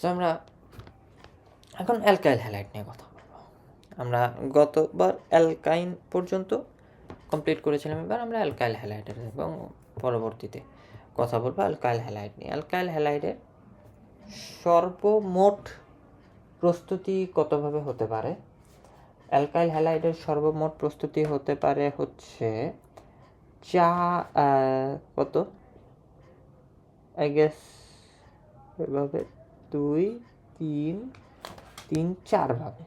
তো আমরা এখন অ্যালকাইল হ্যালাইড নিয়ে কথা বলবো। আমরা গতবার অ্যালকাইন পর্যন্ত কমপ্লিট করেছিলাম, এবার আমরা অ্যালকাইল হ্যালাইডের এবং পরবর্তীতে কথা বলবো অ্যালকাইল হ্যালাইড নিয়ে। অ্যালকাইল হ্যালাইডের সর্বমোট প্রস্তুতি কতভাবে হতে পারে? অ্যালকাইল হ্যালাইডের সর্বমোট প্রস্তুতি হতে পারে হচ্ছে কত, আই গেস এভাবে 2 3 3 4 ভাবে,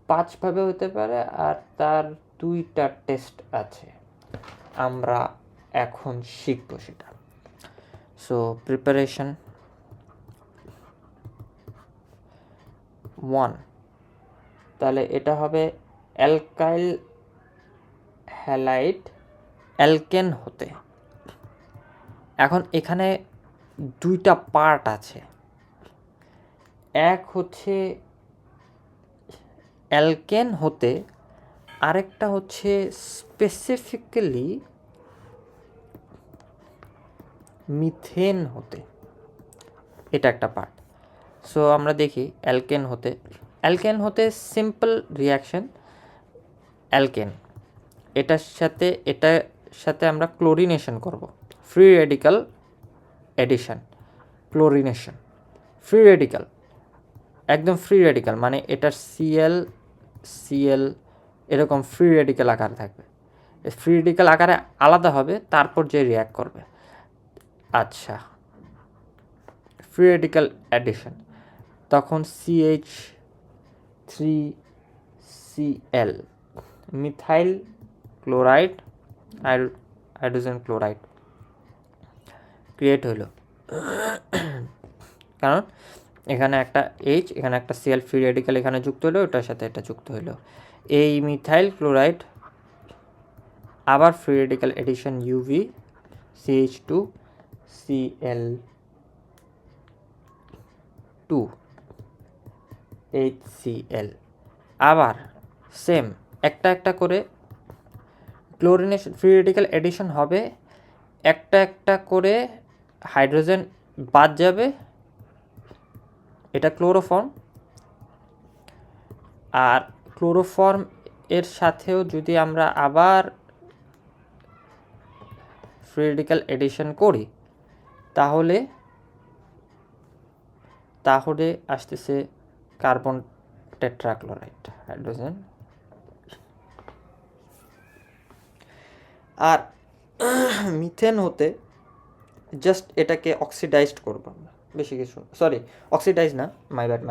5 ভাবে হতে পারে। আর তার 2টা টেস্ট আছে, আমরা এখন শিখব সেটা। সো প্রিপারেশন 1, তাহলে এটা হবে অ্যালকাইল হ্যালাইড অ্যালকেন হতে। এখন এখানে 2টা পার্ট আছে, এক হচ্ছে অ্যালকেন হতে, আরেকটা হচ্ছে স্পেসিফিক্যালি মিথেন হতে, এটা একটা পার্ট। সো আমরা দেখি অ্যালকেন হতে সিম্পল রিয়াকশন অ্যালকেন, এটার সাথে আমরা ক্লোরিনেশন করব, free radical addition, chlorination, free radical, একদম ফ্রি রেডিক্যাল, মানে এটার সিএল এরকম ফ্রি রেডিক্যাল আকার থাকবে, ফ্রি রেডিক্যাল আকারে আলাদা হবে, তারপর যে রিয়াক্ট করবে। আচ্ছা, ফ্রি রেডিক্যাল অ্যাডিশন, তখন CH3Cl, মিথাইল ক্লোরাইড আর হাইড্রোজেন ক্লোরাইড ক্রিয়েট হলো, কারণ এখানে একটা H, এখানে একটা Cl ফ্রি রেডিক্যাল এখানে যুক্ত হলো, ওটার সাথে এটা যুক্ত হলো। এই মিথাইল ক্লোরাইড আবার free radical addition UV CH2Cl2 HCl, আবার সেম একটা করে ক্লোরিনেশন, ফ্রি রেডিক্যাল এডিশন হবে, একটা করে হাইড্রোজেন বাদ যাবে, এটা ক্লোরোফর্ম। আর ক্লোরোফর্ম এর সাথেও যদি আমরা আবার ফ্রি রেডিক্যাল এডিশন করি, তাহলে আসতেছে কার্বন টেট্রাক্লোরাইড, হাইড্রোজেন। আর মিথেন হতে জাস্ট এটাকে অক্সিডাইজড করবো আমরা, বেশি কিছু, সরি অক্সিডাইজ না, মাই ব্যাড,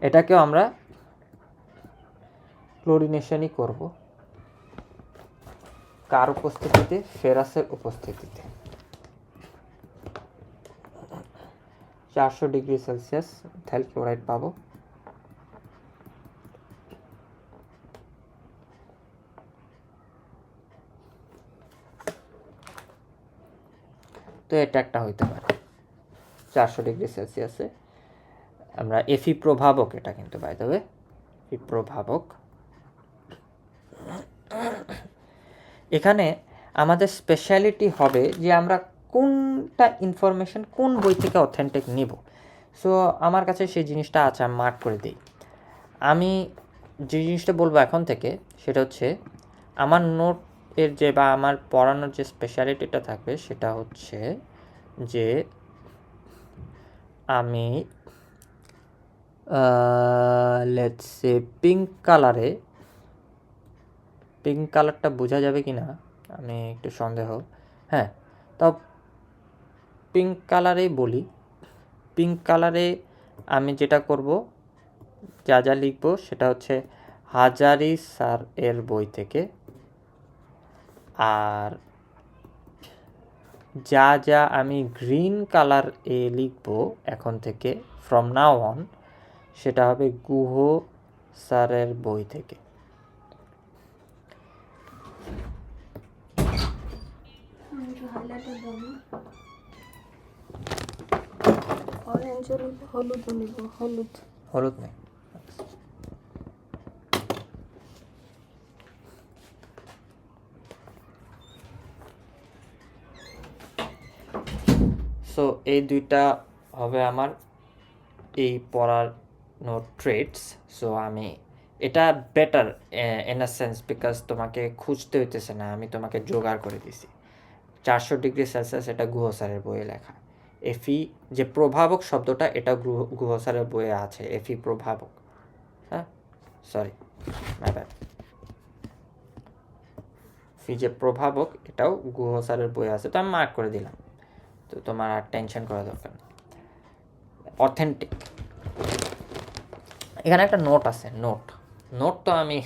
এটাকেও আমরা ক্লোরিনেশনই করব, কার উপস্থিতিতে? ফেরাসের উপস্থিতিতে। 400 ডিগ্রি সেলসিয়াস মিথাইল ক্লোরাইড পাবো। তো এটা একটা হইতে পারে 400 ডিগ্রি সেলসিয়াসে আমরা এফি প্রভাবক, এটা কিন্তু বাই দ্য ওয়ে এফি প্রভাবক। এখানে আমাদের স্পেশালিটি হবে যে আমরা কোনটা ইনফরমেশন কোন বই থেকে অথেন্টিক নিব। সো আমার কাছে সেই জিনিসটা আছে, আমি মার্ক করে দিই। আমি যে জিনিসটা বলবো এখন থেকে সেটা হচ্ছে আমার নোট এর যে বা আমার পড়ানোর যে স্পেশালিটিটা থাকবে সেটা হচ্ছে যে আমি লেটস সে পিঙ্ক কালারটা বোঝা যাবে কি না আমি একটু সন্দেহ, হ্যাঁ, তাও পিঙ্ক কালারেই বলি। পিঙ্ক কালারে আমি যেটা করব, যা লিখব সেটা হচ্ছে হাজারি স্যার এর বই থেকে, আর যা আমি গ্রিন কালার এ লিখব এখন থেকে ফ্রম নাও অন, সেটা হবে গুহ স্যারের বই থেকে। হলুদ নেই। সো এই দুইটা হবে আমার এই পড়ানো ট্রেডস। সো আমি এটা better in a sense because তোমাকে খুঁজতে হইতেছে না, আমি তোমাকে জোগাড় করে দিছি। 400°C এটা গুহ স্যারের বইয়ে লেখা। এফি যে প্রভাবক শব্দটা এটা গুহ স্যারের বইয়ে আছে, এফি প্রভাবক। হ্যাঁ, সরি, মাই ব্যাড। ফি যে প্রভাবক এটাও গুহ স্যারের বইয়ে আছে, তো আমি মার্ক করে দিলাম, তো তোমার আর টেনশন করা দরকার নেই। অথেন্টিক, এখানে একটা নোট আছে, নোট তো আমি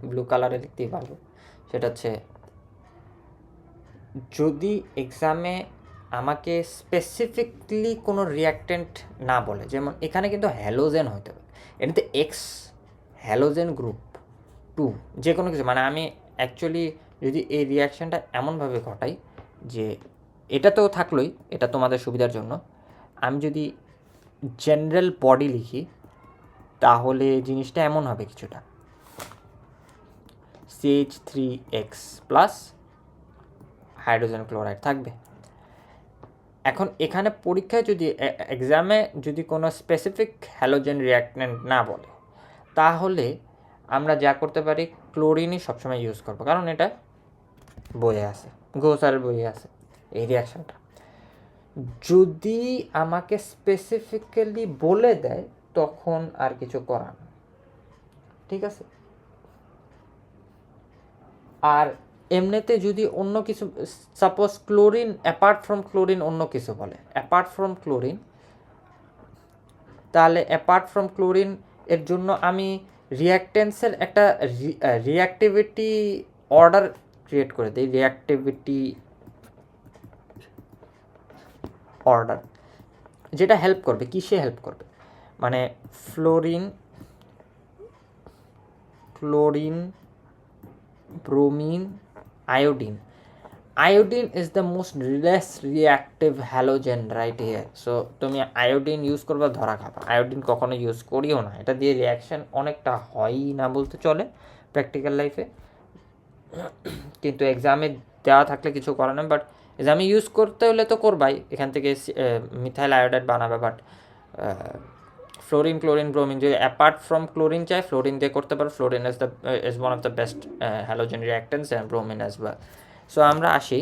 ব্লু কালারে লিখতেই পারবো। সেটা হচ্ছে যদি এক্সামে আমাকে স্পেসিফিকলি কোনো রিয়াক্টেন্ট না বলে, যেমন এখানে কিন্তু হ্যালোজেন হইতে পারে, এটাতে এক্স হ্যালোজেন গ্রুপ 2 যে কোনো কিছু, মানে আমি অ্যাকচুয়ালি যদি এই রিয়াকশানটা এমনভাবে ঘটাই যে এটা তো থাকলোই, এটা তোমাদের সুবিধার জন্য, আমি যদি জেনারেল বডি লিখি তাহলে জিনিসটা এমন হবে কিছুটা, CH3X প্লাস হাইড্রোজেন ক্লোরাইড থাকবে। এখন এখানে পরীক্ষায় যদি এক্সামে যদি কোনো স্পেসিফিক হ্যালোজেন রিয়াক্টেন্ট না বলে, তাহলে আমরা যা করতে পারি ক্লোরিনই সবসময় ইউজ করবো, কারণ এটা বইয়ে আছে, গোসারের বইয়ে আছে এই রিয়াকশানটা। যদি আমাকে স্পেসিফিক্যালি বলে দেয় তখন আর কিছু করার না, ঠিক আছে। আর এমনিতে যদি অন্য কিছু, suppose chlorine apart from chlorine অন্য কিছু বলে, অ্যাপার্ট ফ্রম ক্লোরিন, তাহলে অ্যাপার্ট ফ্রম ক্লোরিন এর জন্য আমি রিয়াক্টেন্সের একটা রিয়াক্টিভিটি অর্ডার ক্রিয়েট করে দিই, রিয়াক্টিভিটি অর্ডার, যেটা হেল্প করবে, কিসে হেল্প করবে, মানে fluorine, chlorine, bromine, iodine. Iodine is the most less reactive halogen right here. So তুমি আয়োডিন ইউজ করবা, ধরা খাবা। আয়োডিন কখনো ইউজ করিও না, এটা দিয়ে রিয়াকশান অনেকটা হয়ই না বলতে চলে প্র্যাকটিক্যাল লাইফে, কিন্তু এক্সামে দেওয়া থাকলে কিছু করে না। বাট এক্সামে ইউজ করতে হলে তো করবাই, এখান থেকে মিথাইল আয়োডাইড বানাবে। বাট ফ্লোরিন, ক্লোরিন, ব্রোমিন যদি অ্যাপার্ট ফ্রম ক্লোরিন চাই, ফ্লোরিন দিয়ে করতে পারো। Fluorine is one of the best halogen reactants and bromine as well. So আমরা আসি,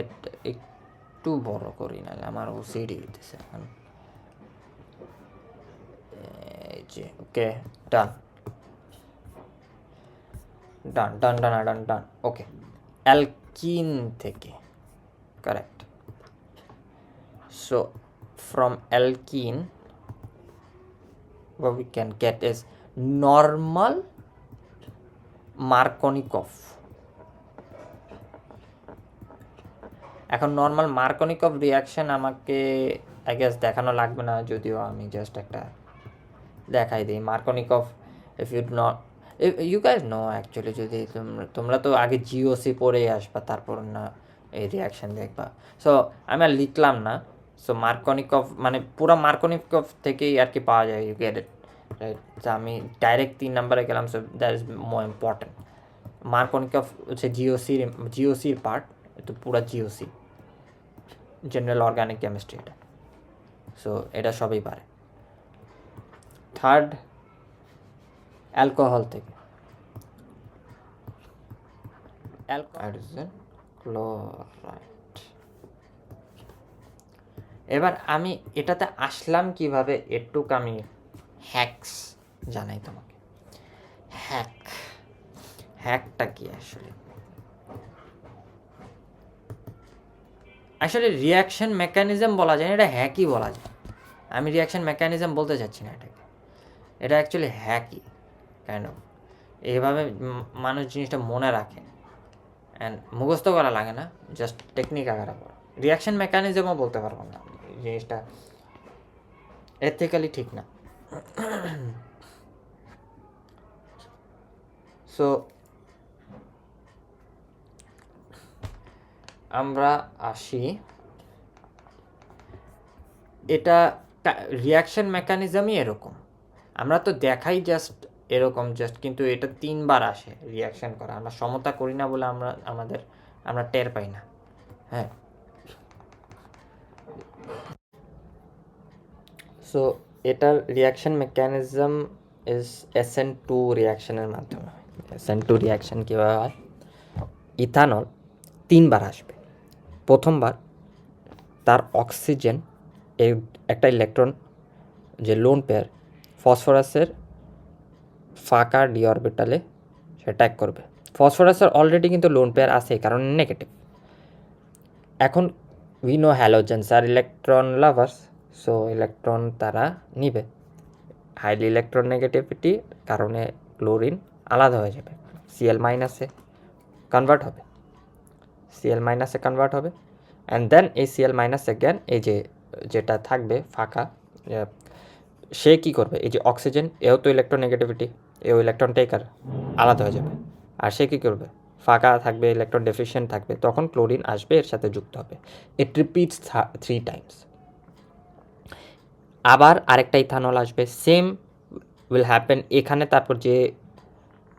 এটা একটু বড় করি, নাহলে আমার ওসিডি হইতেছে এখন। এই যে ওকে, ডান ডান ডান ডান ডান ডান, ওকে। অ্যালকিন থেকে, correct. So from alkene what we can get is normal Markovnikov. এখন নর্মাল মার্কনিকভ রিয়াকশন আমাকে আই গেস দেখানো লাগবে না, যদিও আমি জাস্ট একটা দেখাই দিই। Markovnikov, if you guys know actually, যদি তোমরা তো আগে জিওসি পড়েই আসবা, তারপর না এই রিয়াকশান দেখবা। সো আমি আর লিখলাম না। সো মার্কনিকভ মানে পুরো মার্কনিকভ থেকেই আর কি পাওয়া যায়, ইউ গেট ইট রাইট। তো আমি ডাইরেক্ট 3 নম্বরে গেলাম, so that is more important. Markovnikov হচ্ছে জিওসির পার্ট, তো পুরো জিওসি, জেনারেল অর্গানিক কেমিস্ট্রি এটা। সো এটা সবই পারে। থার্ড, অ্যালকোহল থেকে হাইড্রোজেন ক্লোরাইড। এবার আমি এটাতে আসলাম কিভাবে, এটুক আমি হ্যাকস জানাই তোমাকে। হ্যাকটা কি আসলে রিয়াকশন মেকানিজম বলা যায় না, এটা হ্যাকই বলা যায়। আমি রিয়াকশন মেকানিজম বলতে চাচ্ছি না এটাকে, এটা অ্যাকচুয়ালি হ্যাকই কেন। এইভাবে মানুষ জিনিসটা মনে রাখে, অ্যান্ড মুখস্থ করা লাগে না, জাস্ট টেকনিক আকারে পড়া। রিয়াকশন মেকানিজমও বলতে পারবো না, জিনিসটা এথিক্যালি ঠিক না। সো আমরা আসি, এটা রিয়াকশন মেকানিজমই এরকম, আমরা তো দেখাই জাস্ট এরকম জাস্ট, কিন্তু এটা 3 বার আসে রিয়াকশান করা। আমরা সমতা করি না বলে আমরা টের পাই না। হ্যাঁ, সো এটার রিয়াকশন মেকানিজম ইজ SN2 রিয়াকশনের মাধ্যমে। SN2 রিয়াকশন কীভাবে হয়, ইথানল 3বার আসবে। প্রথমবার তার অক্সিজেন এর একটা ইলেকট্রন যে লোন পেয়ার ফসফরাসের ফাঁকা ডি অরবিটালে সে অ্যাটাক করবে। ফসফরাসের অলরেডি কিন্তু লোন পেয়ার আছে, কারণ নেগেটিভ। এখন we know halogens are electron lovers, so electron তারা নিবে। হাইলি ইলেকট্রন নেগেটিভিটি কারণে ক্লোরিন আলাদা হয়ে যাবে, Cl মাইনাসে কনভার্ট হবে, Cl মাইনাসে কনভার্ট হবে। অ্যান্ড দেন এই Cl মাইনাস অ্যাগেন এই যেটা থাকবে ফাঁকা, সে কি করবে, এই যে অক্সিজেন এও তো ইলেকট্রন নেগেটিভিটি, এও ইলেকট্রন টেকার, আলাদা হয়ে যাবে। আর সে কী করবে, ফাঁকা থাকবে, ইলেকট্রন ডেফিশিয়েন্ট থাকবে, তখন ক্লোরিন আসবে, এর সাথে যুক্ত হবে। ইট রিপিটস 3 টাইমস। আবার আরেকটা ইথানল আসবে, সেম উইল হ্যাপেন। এখানে তারপর যে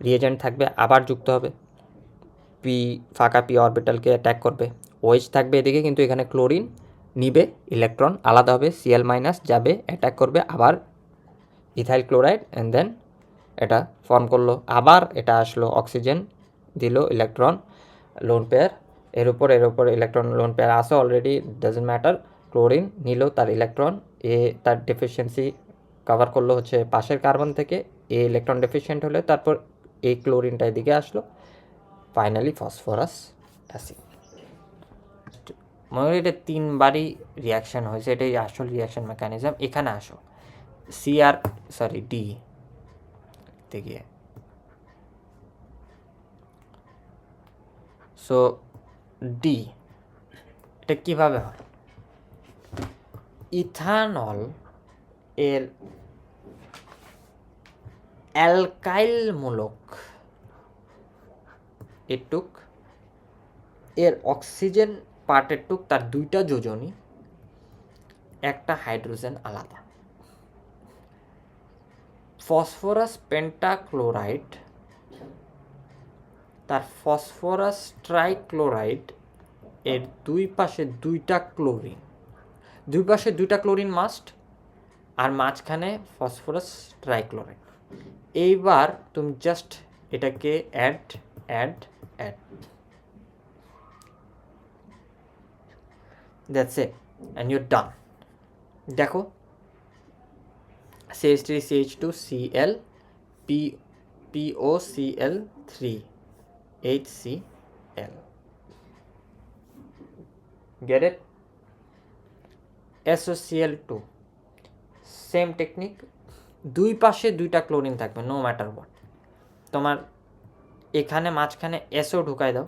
রিয়েজেন্ট থাকবে আবার যুক্ত হবে, ফাঁকা পি অরবিটালকে অ্যাটাক করবে, ওএইচ থাকবে এদিকে, কিন্তু এখানে ক্লোরিন নিবে, ইলেকট্রন আলাদা হবে, Cl মাইনাস যাবে, অ্যাটাক করবে আবার ইথাইল ক্লোরাইড, অ্যান্ড দেন এটা ফর্ম করলো। আবার এটা আসলো, অক্সিজেন দিল, ইলেকট্রন লোন পেয়ার এর উপর ইলেকট্রন লোন পেয়ার আসে অলরেডি, ডাজেন্ট ম্যাটার। ক্লোরিন নিল তার ইলেকট্রন, তার ডেফিসিয়েন্সি কভার করলো হচ্ছে পাশের কার্বন থেকে, ইলেকট্রন ডেফিসিয়েন্ট হলে তারপর এই ক্লোরিনটা এদিকে আসলো, ফাইনালি ফসফরাস অ্যাসিড। মনে করি এটা 3বারই রিয়াকশান হয়েছে, এটাই আসল রিয়াকশান মেকানিজম। এখানে আসো, ডি গিয়ে, সো ডি এটা কীভাবে হয়, ইথানল এর অ্যালকাইলমূলক এটুক, এর অক্সিজেন পার্টের টুক, তার 2টা যোজনী, একটা হাইড্রোজেন আলাদা। ফসফরাস পেন্টাক্লোরাইড তার ফসফরাস ট্রাইক্লোরাইড এর 2 পাশে 2টা ক্লোরিন, 2 পাশে 2টা ক্লোরিন মাস্ট, আর মাঝখানে ফসফরাস ট্রাইক্লোরাইড। এইবার তুমি জাস্ট এটাকে add that's it, and you're done. দেখো CH3 CH2 Cl POCl3 HCl, get it? SOCl2 same technique, 2 পাশে 2টা ক্লোরিন থাকবে, নো ম্যাটার হোয়াট। তোমার এখানে মাঝখানে SO ঢুকাই দাও,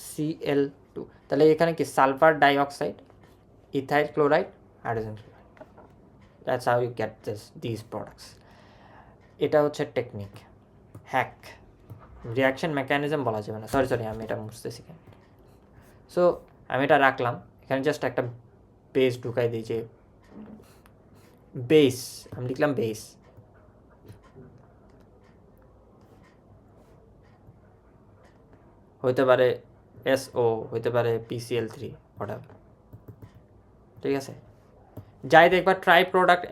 Cl2, তাহলে এখানে কি sulphur dioxide, ethyl chloride, hydrogen chloride. That's how you get this products. এটা হচ্ছে টেকনিক, হ্যাক। রিয়াকশন মেকানিজম বলা যাবে না, সরি আমি এটা মুছতেছি কেন। সো আমি এটা রাখলাম, এখানে জাস্ট একটা বেস ঢুকাই দিই, যে বেস আমি লিখলাম বেস, হইতে পারে SO, হইতে পারে PCl3, হোয়াটএভার, ঠিক আছে। যাই দেখবা ট্রাই প্রোডাক্ট,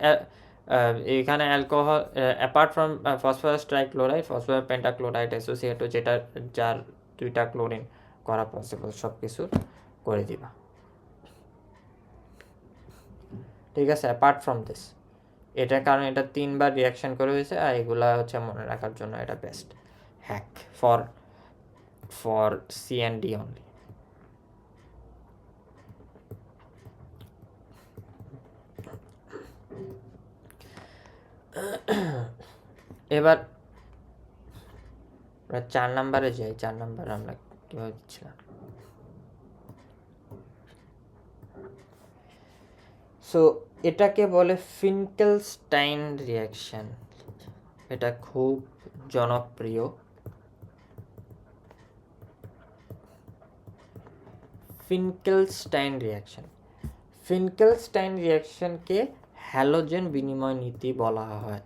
এখানে alcohol apart from phosphorus trichloride, phosphorus pentachloride associated, যেটা যার 2টা ক্লোরিন করা পসিবল, সব কিছু করে দিবা, ঠিক আছে। অ্যাপার্ট ফ্রম দিস, এটার কারণে এটা 3বার রিয়াকশান করে হয়েছে, আর এগুলা হচ্ছে মনে রাখার জন্য এটা best hack for C&D only. এবার 4 নম্বরে যাই। 4 নম্বরে আমরা কীভাবে দিচ্ছিলাম, সো এটাকে বলে ফিনকেলস্টাইন রিয়াকশান। এটা খুব জনপ্রিয়। ফিনকেলস্টাইন রিয়াকশানকে হ্যালোজেন বিনিময় নীতি বলা হয়।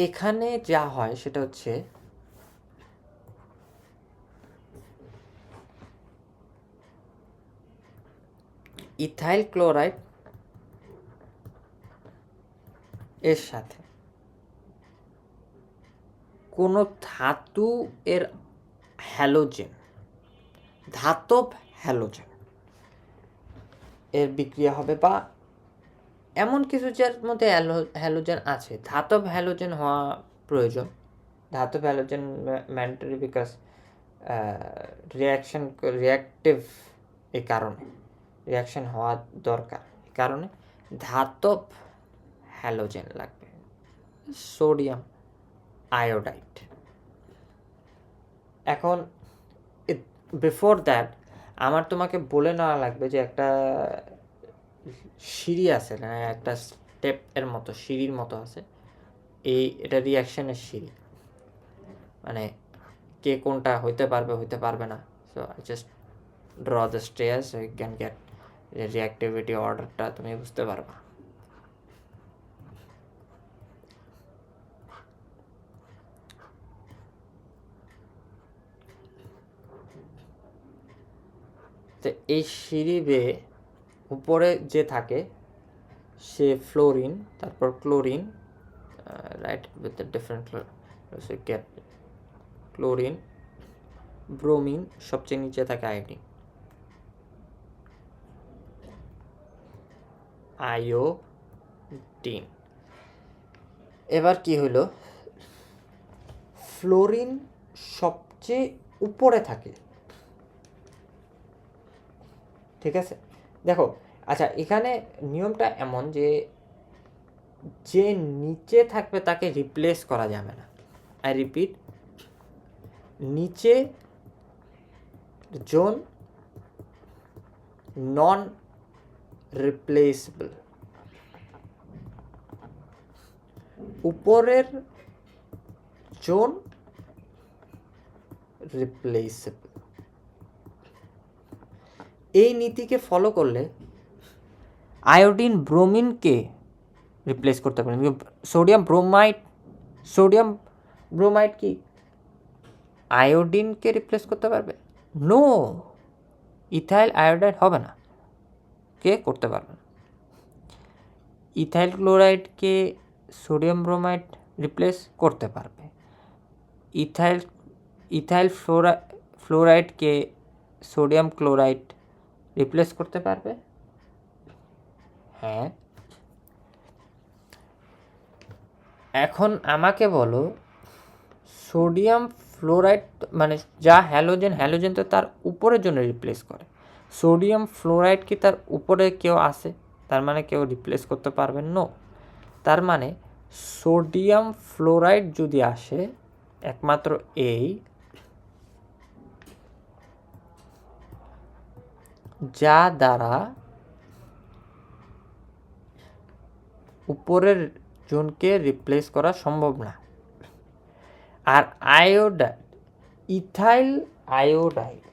এখানে যা হয় সেটা হচ্ছে ইথাইল ক্লোরাইড এর সাথে কোনো ধাতু এর হ্যালোজেন, ধাতব হ্যালোজেন এর বিক্রিয়া হবে, বা এমন কিছু যার মধ্যে হ্যালোজেন আছে। ধাতব হ্যালোজেন হওয়া প্রয়োজন। ধাতব হ্যালোজেন ম্যান্ডেটরি বিকজ রিয়াক্টিভ, এই কারণে রিয়াকশন হওয়া দরকার, এই কারণে ধাতব হ্যালোজেন লাগবে, সোডিয়াম আয়োডাইড। এখন বিফোর দ্যাট আমার তোমাকে বলে নেওয়া লাগবে যে একটা সিঁড়ি আছে না, একটা স্টেপ এর মতো সিঁড়ির মতো আছে, এটা রিয়াকশনের সিঁড়ি, মানে কে কোনটা হইতে পারবে হইতে পারবে না। So I just draw the stairs so you can get reactivity অর্ডারটা তুমি বুঝতে পারবা। তো এই সিঁড়ি বেয়ে উপরে যে থাকে সে ফ্লোরিন, তারপর chlorine, right, with the different get chlorine, bromine, সবচেয়ে নিচে থাকে আয়োডিন, আয়োডিন। এবার কি হলো, ফ্লোরিন সবচেয়ে উপরে থাকে, ঠিক আছে। দেখো, আচ্ছা এখানে নিয়মটা এমন যে যে নিচে থাকবে তাকে রিপ্লেস করা যাবে না। আই রিপিট, নিচে জোন নন রিপ্লেসেবল, উপরের জোন রিপ্লেসেবল। এই নীতিকে ফলো করলে আয়োডিন ব্রোমিনকে রিপ্লেস করতে পারেন। সোডিয়াম ব্রোমাইড কি আয়োডিনকে রিপ্লেস করতে পারবে? নো, ইথাইল আয়োডাইড হবে না, কে করতে পারবে না। ইথাইল ক্লোরাইডকে সোডিয়াম ব্রোমাইড রিপ্লেস করতে পারবে। ইথাইল ফ্লোরাইডকে সোডিয়াম ক্লোরাইড রিপ্লেস করতে পারবে, হ্যাঁ। এখন আমাকে বলো, সোডিয়াম ফ্লোরাইড মানে যা হ্যালোজেন তো তার উপরের জন্য রিপ্লেস করে, সোডিয়াম ফ্লোরাইড কি তার উপরে কেউ আসে? তার মানে কেউ রিপ্লেস করতে পারবে না। তার মানে সোডিয়াম ফ্লোরাইড যদি আসে একমাত্র এই যা দ্বারা উপরের জোনকে রিপ্লেস করা সম্ভব না। আর আয়োডাইড, ইথাইল আয়োডাইড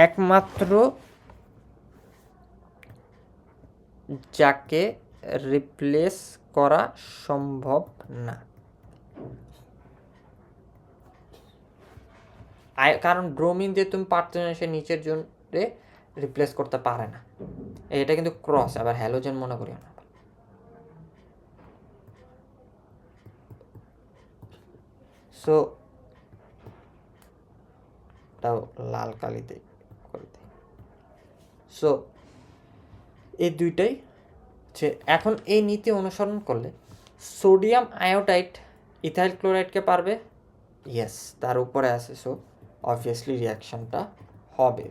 একমাত্র যাকে রিপ্লেস করা সম্ভব না, কারণ ব্রোমিন দিয়ে তুমি পারছো না, সে নিচের জোনে রিপ্লেস করতে পারে না। এটা কিন্তু ক্রস, আবার হ্যালোজেন মনে করিও না। সো তাও লাল কালিতে করে দিই। সো এই দুইটাই যে এখন এই নীতি অনুসরণ করলে সোডিয়াম আয়োডাইড ইথাইল ক্লোরাইডকে পারবে, ইয়েস, তার উপরে আছে। সো অবভিয়াসলি রিয়াকশনটা হবে,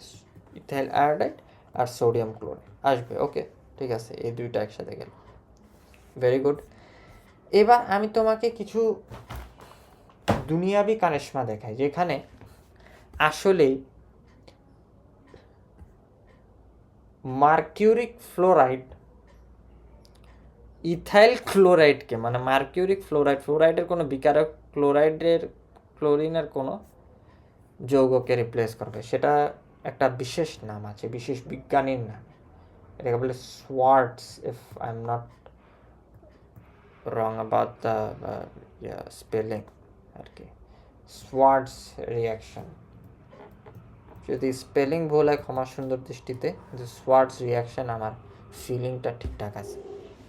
ইথাইল আয়োডাইড আর সোডিয়াম ক্লোরাইড আসবে। ওকে, ঠিক আছে, এই দুইটা একসাথে গেল, ভেরি গুড। এবার আমি তোমাকে কিছু দুনিয়াবি কারিশমা দেখাই, যেখানে আসলেই মার্কিউরিক ফ্লোরাইড ইথাইল ক্লোরাইডকে, মানে মার্কিউরিক ফ্লোরাইডের কোনো বিকারক ক্লোরিনের কোনো যৌগকে রিপ্লেস করবে। সেটা একটা বিশেষ নাম আছে, বিশেষ বিজ্ঞানীর নাম, এটাকে বলে Swarts, if I am not wrong about the spelling আর কি Schwartz reaction যদি স্পেলিং ভুল হয় ক্ষমা সুন্দর দৃষ্টিতে কিন্তু Schwartz reaction আমার ফিলিংটা ঠিকঠাক আছে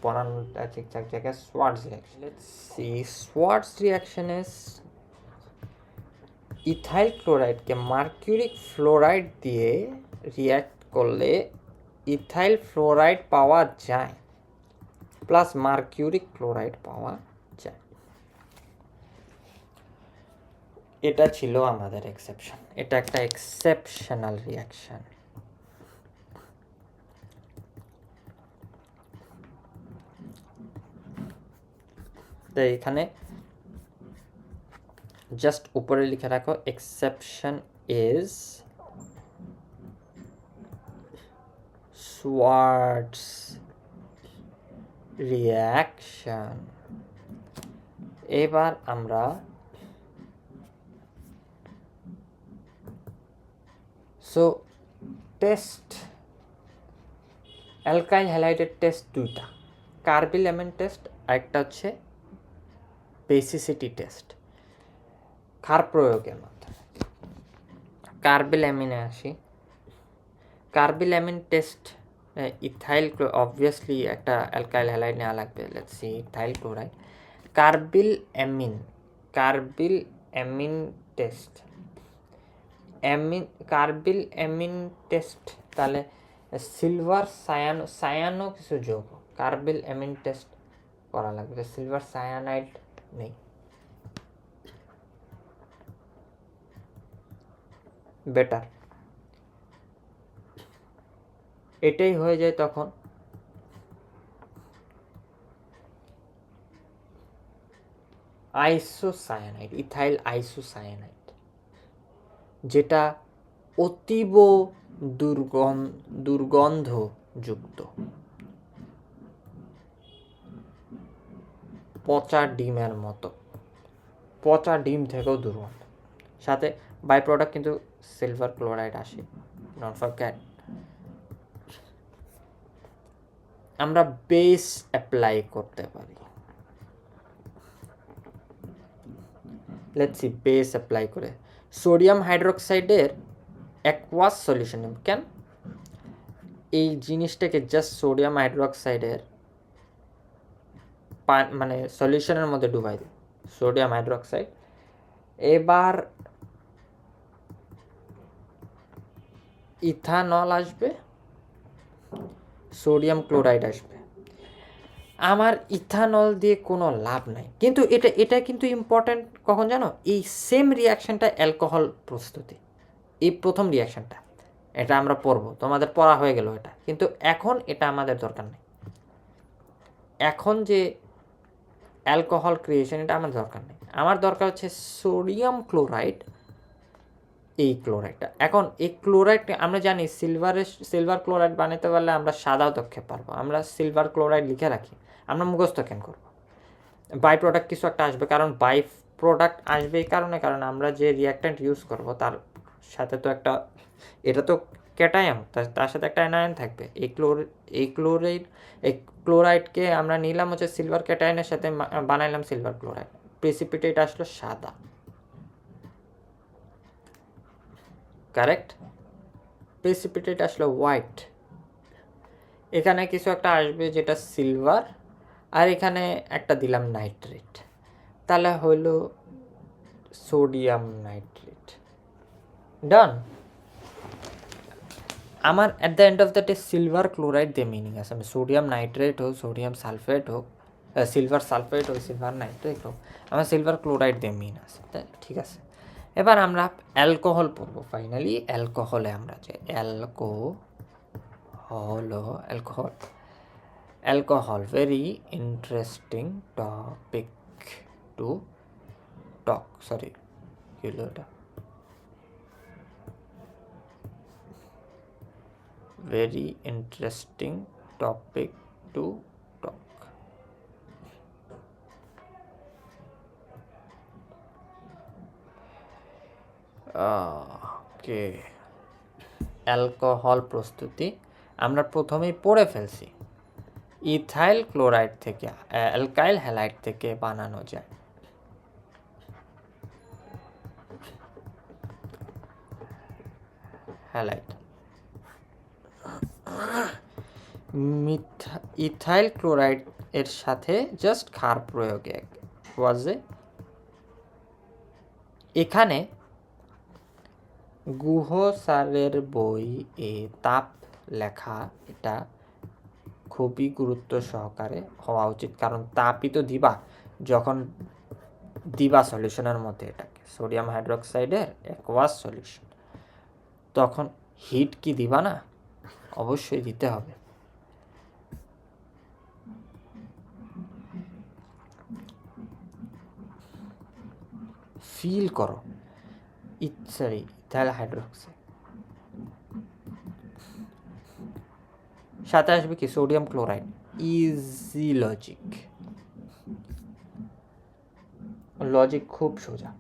পড়ানোটা ঠিকঠাক জায়গায় Schwartz reaction let's see Schwartz reaction is ethyl ক্লোরাইডকে মার্কিউরিক ফ্লোরাইড দিয়ে রিঅ্যাক্ট করলে ইথাইল ফ্লোরাইড পাওয়া যায় প্লাস মার্কিউরিক ক্লোরাইড পাওয়া যায় এটা ছিল আমাদের এক্সেপশন এটা একটা এক্সেপশনাল রিঅ্যাকশন তো এখানে জাস্ট উপরে লিখে রাখো এক্সেপশন ইজ Schwartz reaction এবার আমরা সো টেস্ট অ্যালকাইল হ্যালাইডের টেস্ট দুইটা কার্বিল অ্যামিন টেস্ট আরেকটা হচ্ছে বেসিসিটি টেস্ট ক্ষার প্রয়োগের মাধ্যমে কার্বিল অ্যামিনে আসি carbyl amine test ethyl obviously একটা অ্যালকাইল হ্যালাইড নেওয়া লাগবে let's see ethyl chloride carbyl amine test carbyl amine test তাহলে সিলভার সায়ানো কিছু যোগ কার্বিল অ্যামিন টেস্ট করা লাগবে সিলভার সায়ানাইড নেই বেটার এটাই হয়ে যায় তখন আইসোসায়ানাইড ইথাইল আইসোসায়ানাইড যেটা অতীব দুর্গন্ধযুক্ত পচা ডিমের মতো পচা ডিম থেকেও দুর্গন্ধ সাথে বাই প্রোডাক্ট কিন্তু সিলভার ক্লোরাইড আসে নট ফরগেট আমরা বেস অ্যাপ্লাই করতে পারি লেটস সি বেস অ্যাপ্লাই করে সোডিয়াম হাইড্রোক্সাইডের অ্যাকোয়াস সলিউশন কেন এই জিনিসটাকে জাস্ট সোডিয়াম হাইড্রোক্সাইডের মানে সলিউশনের মধ্যে ডুবাই দিই সোডিয়াম হাইড্রোক্সাইড এবার ইথানল আসবে সোডিয়াম ক্লোরাইড আসবে আমার ইথানল দিয়ে কোনো লাভ নাই কিন্তু এটা কিন্তু ইম্পর্ট্যান্ট কখন জানো এই সেম রিয়াকশনটা অ্যালকোহল প্রস্তুতি এই প্রথম রিয়াকশনটা এটা আমরা পড়বো তোমাদের পড়া হয়ে গেল এটা কিন্তু এখন এটা আমাদের দরকার নেই এখন যে অ্যালকোহল ক্রিয়েশন এটা আমার দরকার নেই আমার দরকার হচ্ছে সোডিয়াম ক্লোরাইড এই ক্লোরাইডটা এখন এই ক্লোরাইড আমরা জানি সিলভার ক্লোরাইড বানাতে পারলে আমরা সাদাও দক্ষে পারবো আমরা সিলভার ক্লোরাইড লিখে রাখি আমরা মুখস্থ কেন করবো বাই প্রোডাক্ট কিছু একটা আসবে কারণ বাই প্রোডাক্ট আসবে এই কারণে কারণ আমরা যে রিঅ্যাক্ট্যান্ট ইউজ করব তার সাথে তো একটা এটা তো ক্যাটায়ন তার সাথে একটা অ্যানায়ন থাকবে এই ক্লোরাইডকে আমরা নিলাম হচ্ছে সিলভার ক্যাটায়নের সাথে বানাইলাম সিলভার ক্লোরাইড প্রেসিপিটেট আসলো সাদা কারেক্ট প্রেসিপিটেট আসলো হোয়াইট এখানে কিছু একটা আসবে যেটা সিলভার আর এখানে একটা দিলাম নাইট্রেট তাহলে হলো সোডিয়াম নাইট্রেট ডান আমার at the end of the day silver chloride দিয়ে মিনিং আছে আমি সোডিয়াম নাইট্রেট হোক সোডিয়াম সালফেট হোক সিলভার সালফেট হোক সিলভার নাইট্রেট হোক আমার সিলভার ক্লোরাইড দিয়ে মিন আছে ঠিক আছে এবার আমরা অ্যালকোহল পড়বো ফাইনালি অ্যালকোহলে আমরা যে alcohol very interesting topic to talk sorry কি হলো এটা very interesting topic to talk okay alcohol প্রস্তুতি আমরা প্রথমেই পড়ে ফেলছি ইথাইল ক্লোরাইড থেকে অ্যালকাইল হ্যালাইড থেকে বানানো যায়। হ্যালাইড ইথাইল ক্লোরাইড এর সাথে জাস্ট ক্ষার প্রয়োগে ওয়াজে এখানে গুহ স্যারের বই এ তাপ লেখা এটা খুবই গুরুত্ব সহকারে হওয়া উচিত, কারণ তাপই তো দিবা যখন দিবা সলিউশনের মধ্যে এটাকে সোডিয়াম হাইড্রোক্সাইডের অ্যাকোয়াস সলিউশন, তখন হিট কি দিবা না? অবশ্যই দিতে হবে। ফিল করো ইথাইল হাইড্রোক্সাইড সাথে আসবে কি sodium chloride, easy logic, logic খুব সোজা।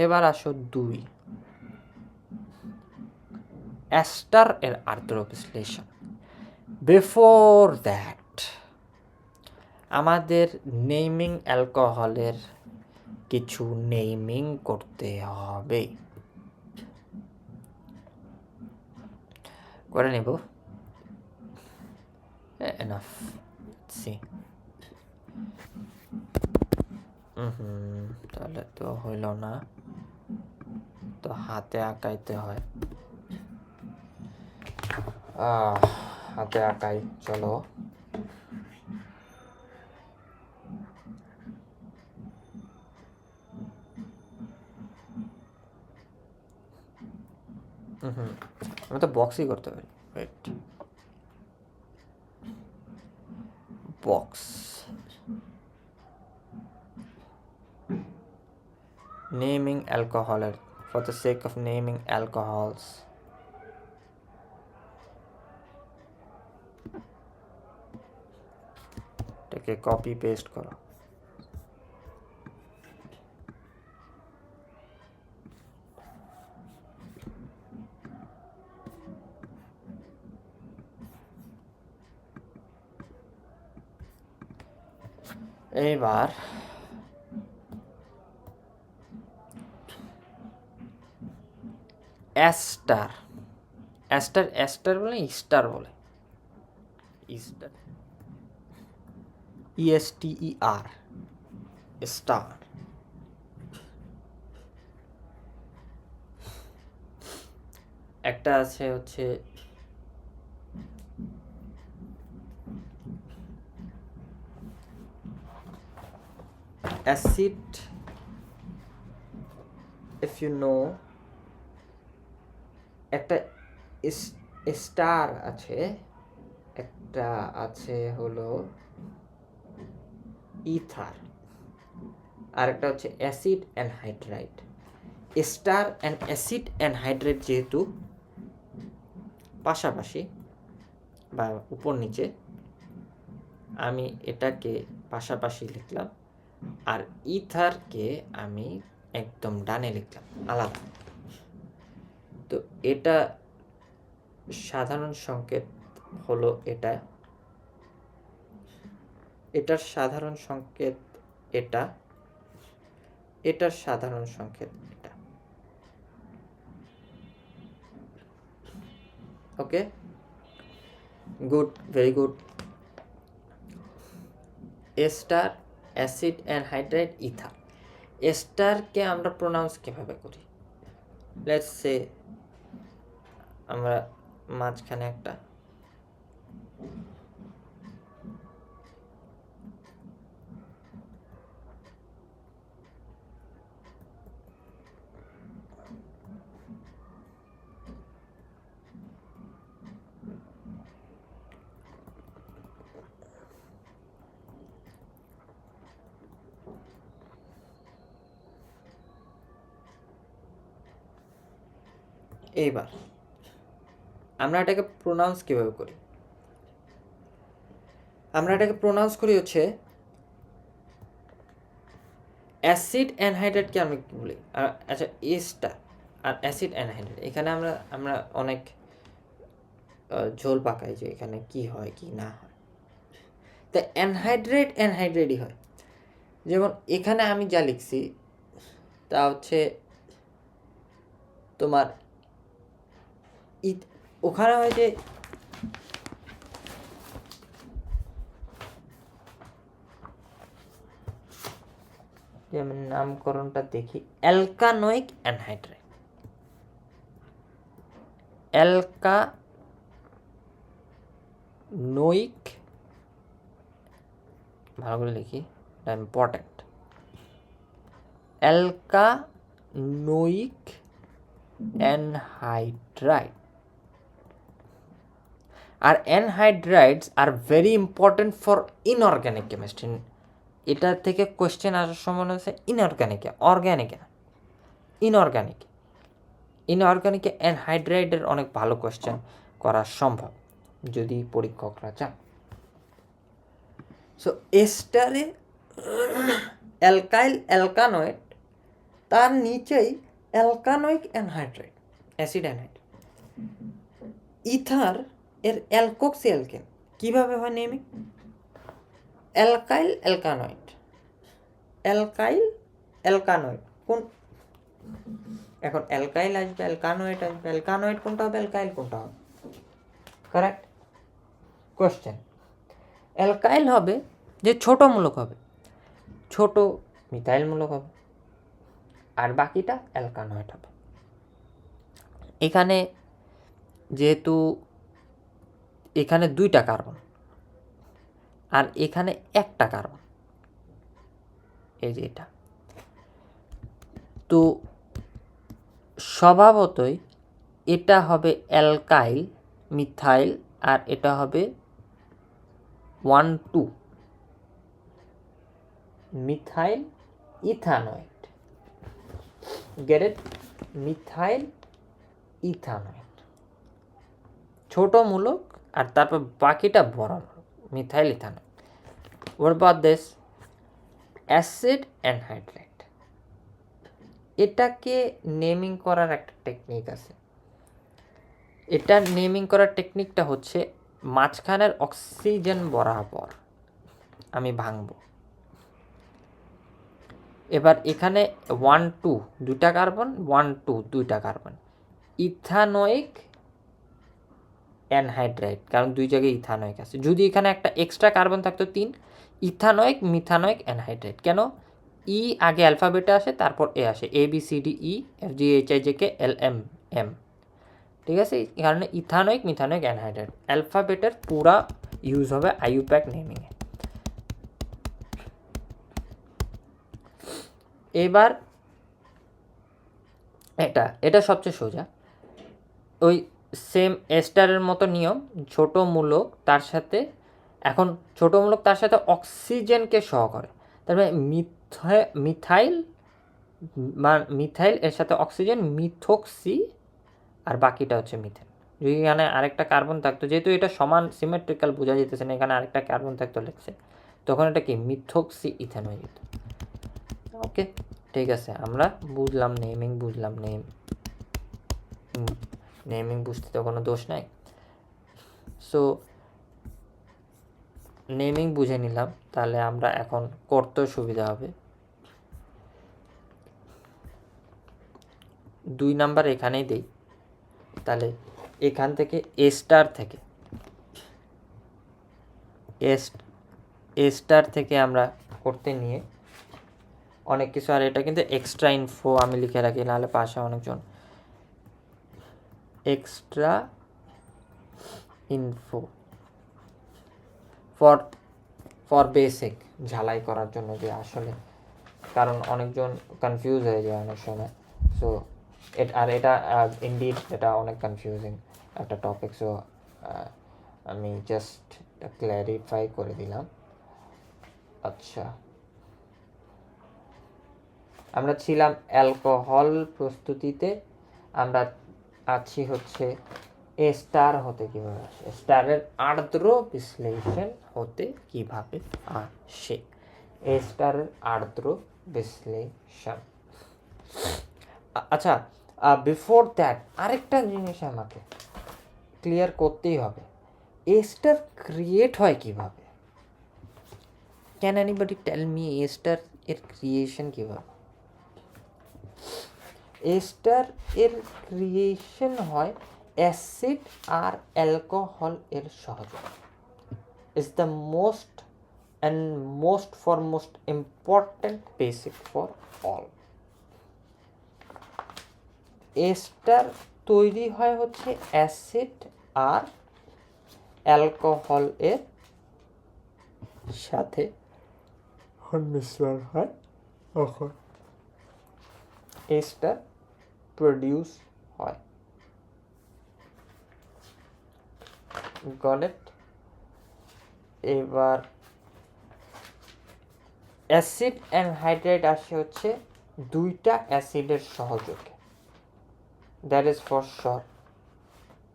এবার আসো 2 অ্যাস্টার এর আর্দ্র বিশ্লেষণ। বিফোর দ্যাট আমাদের নেমিং অ্যালকোহলের কিছু নেমিং করতে হবে, করে নেব। এনাফ সি তাহলে তো হইল না, তো হাতে আঁকাইতে হয়। হাতে আঁকাই, চলো। আমি তো বক্সই করতে পারি। ওয়েট, বক্স নেমিং অ্যালকোহলের, for the sake of naming alcohols এটাকে কপি পেস্ট করো। এইবার অ্যাস্টার, অ্যাস্টার অ্যাস্টার বলে স্টার বলে, স্টার ESTER স্টার। একটা আছে হচ্ছে অ্যাসিড, ইফ ইউ নো, একটা স্টার আছে, একটা আছে হলো ইথার, আর একটা হচ্ছে acid anhydride. Star and acid anhydride যেহেতু পাশাপাশি বা উপর নিচে, আমি এটাকে পাশাপাশি লিখলাম, আর ইথারকে আমি একদম ডানে লিখলাম আলাদা। তো এটা সাধারণ সংকেত হলো এটা, এটার সাধারণ সংকেত এটা, এটার সাধারণ সংকেত এটা। Okay, good, very good. Ester, acid anhydride, ether. এস্টারকে আমরা প্রোনাউন্স কিভাবে করি? লেটস সে আমরা মাঝখানে একটা এইবার আমরা এটাকে প্রোনাউন্স কিভাবে করি? আমরা এটাকে প্রোনাউন্স করি হচ্ছে অ্যাসিড অ্যানহাইড্রাইডকে আমরা কি বলি? আচ্ছা, এস্টার আর অ্যাসিড অ্যানহাইড্রাইড, এখানে আমরা অনেক ঝোল পাকাই যে এখানে কি হয় কি না হয়। তো অ্যানহাইড্রেটই হয়। যেমন এখানে আমি যা লিখছি তা হচ্ছে তোমার ওখানে হয় যে আমি নামকরণটা দেখি, অ্যালকানোয়িক অ্যানহাইড্রেট, অ্যালকানোয়িক, ভালো করে লিখি, এটা ইম্পর্টেন্ট, অ্যালকানোয়িক অ্যানহাইড্রাইড। আর anhydrides are very important for inorganic chemistry. এটার থেকে কোয়েশ্চেন আসার সম্ভাবনা আছে ইনঅর্গ্যানিকে, অর্গ্যানিকে না, ইনঅর্গ্যানিকে অ্যানহাইড্রাইডের অনেক ভালো কোয়েশ্চেন করা সম্ভব যদি পরীক্ষকরা চান। সো এস্টারে অ্যালকানোয়েড, তার নিচেই অ্যালকানোয়িক অ্যানহাইড্রাইড, অ্যাসিড অ্যানহাইড্রাইড। ইথার এর অ্যালকোক্সি অ্যালকেন কীভাবে হয় নেমিং? অ্যালকানোয়েড কোন, এখন অ্যালকাইল আসবে, অ্যালকানোয়েড আসবে, অ্যালকানোয়েড কোনটা হবে, অ্যালকাইল কোনটা হবে? Correct question. অ্যালকাইল হবে যে ছোট মূলক হবে, ছোট মিথাইল মূলক হবে, আর বাকিটা অ্যালকানোয়েড হবে। এখানে যেহেতু এখানে 2টা কার্বন আর এখানে 1টা কার্বন, এই যে এটা, তো স্বভাবতই এটা হবে অ্যালকাইল মিথাইল আর এটা হবে 1,2 মিথাইল ইথানয়েড। Get it? মিথাইল ইথানয়েড, ছোট মূলক আর তারপর বাকিটা বড় মূলক, methyl ইথানয়েড। What about this acid anhydride? এটাকে নেমিং করার একটা টেকনিক আছে। এটা নেমিং করার টেকনিকটা হচ্ছে মাঝখানের অক্সিজেন বরাবর আমি ভাঙব। এবার এখানে 1,2 2টা কার্বন, 1,2 2টা কার্বন, ইথানোয়িক অ্যানহাইড্রাইড, কারণ 2 জায়গায় ইথানোয়িক আছে। যদি এখানে একটা এক্সট্রা কার্বন থাকতো 3, ইথানোয়িক মিথানোয়িক অ্যানহাইড্রাইড। কেন? ই আগে অ্যালফাবেটে আসে, তারপর এ আসে, ABCDE FGHIJK LMM, ঠিক আছে? এই কারণে ইথানোয়িক মিথানোয়িক অ্যানহাইড্রাইড অ্যালফাবেটের পুরা ইউজ হবে IUPAC নেমিংয়ে। এবার এটা সবচেয়ে সোজা, ওই সেম এস্টারের মতো নিয়ম, ছোট মূলক তার সাথে, এখন ছোট মূলক তার সাথে অক্সিজেনকে সহ করে, তারপরে মিথাইল এর সাথে অক্সিজেন, মিথোক্সি, আর বাকিটা হচ্ছে মিথেন। যদি এখানে আরেকটা কার্বন থাকতো, যেহেতু এটা সমান সিমেট্রিক্যাল বোঝা যেতেছে না, এখানে আরেকটা কার্বন থাকতো লেখছে, তখন এটা কি মিথোক্সি ইথেন হয়ে যেত। ওকে, ঠিক আছে, আমরা বুঝলাম নেমিং, বুঝলাম নেমিং বুঝতে তো কোনো দোষ নাই। সো নেমিং বুঝে নিলাম, তাহলে আমরা এখন করতেও সুবিধা হবে। 2 নাম্বার এখানেই দেই, তাহলে এখান থেকে এস্টার থেকে আমরা করতে নিয়ে অনেক কিছু, আর এটা কিন্তু এক্সট্রা ইনফো আমি লিখে রাখি, নাহলে পাশে অনেকজন এক্সট্রা ইনফো ফর বেসিক ঝালাই করার জন্য, যে আসলে কারণ অনেকজন কনফিউজ হয়ে যায় অনেক সময়। সো এটা ইনডিড এটা অনেক কনফিউজিং একটা টপিক। সো আমি জাস্ট ক্ল্যারিফাই করে দিলাম। আচ্ছা, আমরা ছিলাম অ্যালকোহল প্রস্তুতিতে, আমরা আছি হচ্ছে এস্টার হতে কীভাবে আসে, এস্টারের আর্দ্র বিশ্লেষণ হতে কীভাবে আসে, এস্টারের আর্দ্র বিশ্লেষণ। আচ্ছা, বিফোর দ্যাট আরেকটা জিনিস আমাকে ক্লিয়ার করতেই হবে, এস্টার ক্রিয়েট হয় কিভাবে। Can anybody tell me ester এর ক্রিয়েশন কীভাবে? এস্টার এর ক্রিয়েশন হয় অ্যাসিড আর অ্যালকোহল এর সহযোগে। Is the most important basic for all. Ester তৈরি হয় হচ্ছে অ্যাসিড আর অ্যালকোহল এর সাথে মিশ্রণ হয়, তখন এস্টার প্রডিউস হয়। Got it? এবার অ্যাসিড অ্যানহাইড্রাইড আসে হচ্ছে দুইটা অ্যাসিডের সহযোগে, দ্যাট ইজ ফর শর।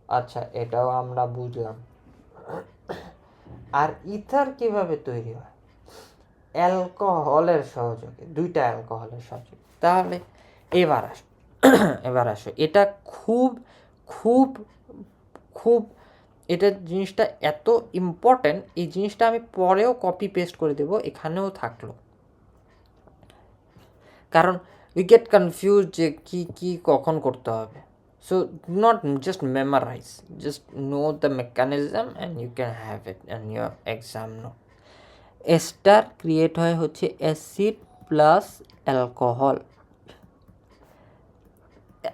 আচ্ছা, এটাও আমরা বুঝলাম। আর ইথার কিভাবে তৈরি হয়? অ্যালকোহলের সহযোগে, দুইটা অ্যালকোহলের সহযোগে। তাহলে এবার আসো এটা খুব খুব খুব এটা জিনিসটা এত ইম্পর্টেন্ট, এই জিনিসটা আমি পরেও কপি পেস্ট করে দেব, এখানেও থাকলো, কারণ উই গেট কনফিউজ যে কি কি কখন করতে হবে। So not just memorise, just know the mechanism and you can have it and your exam no. Ester create হয় হচ্ছে acid plus alcohol,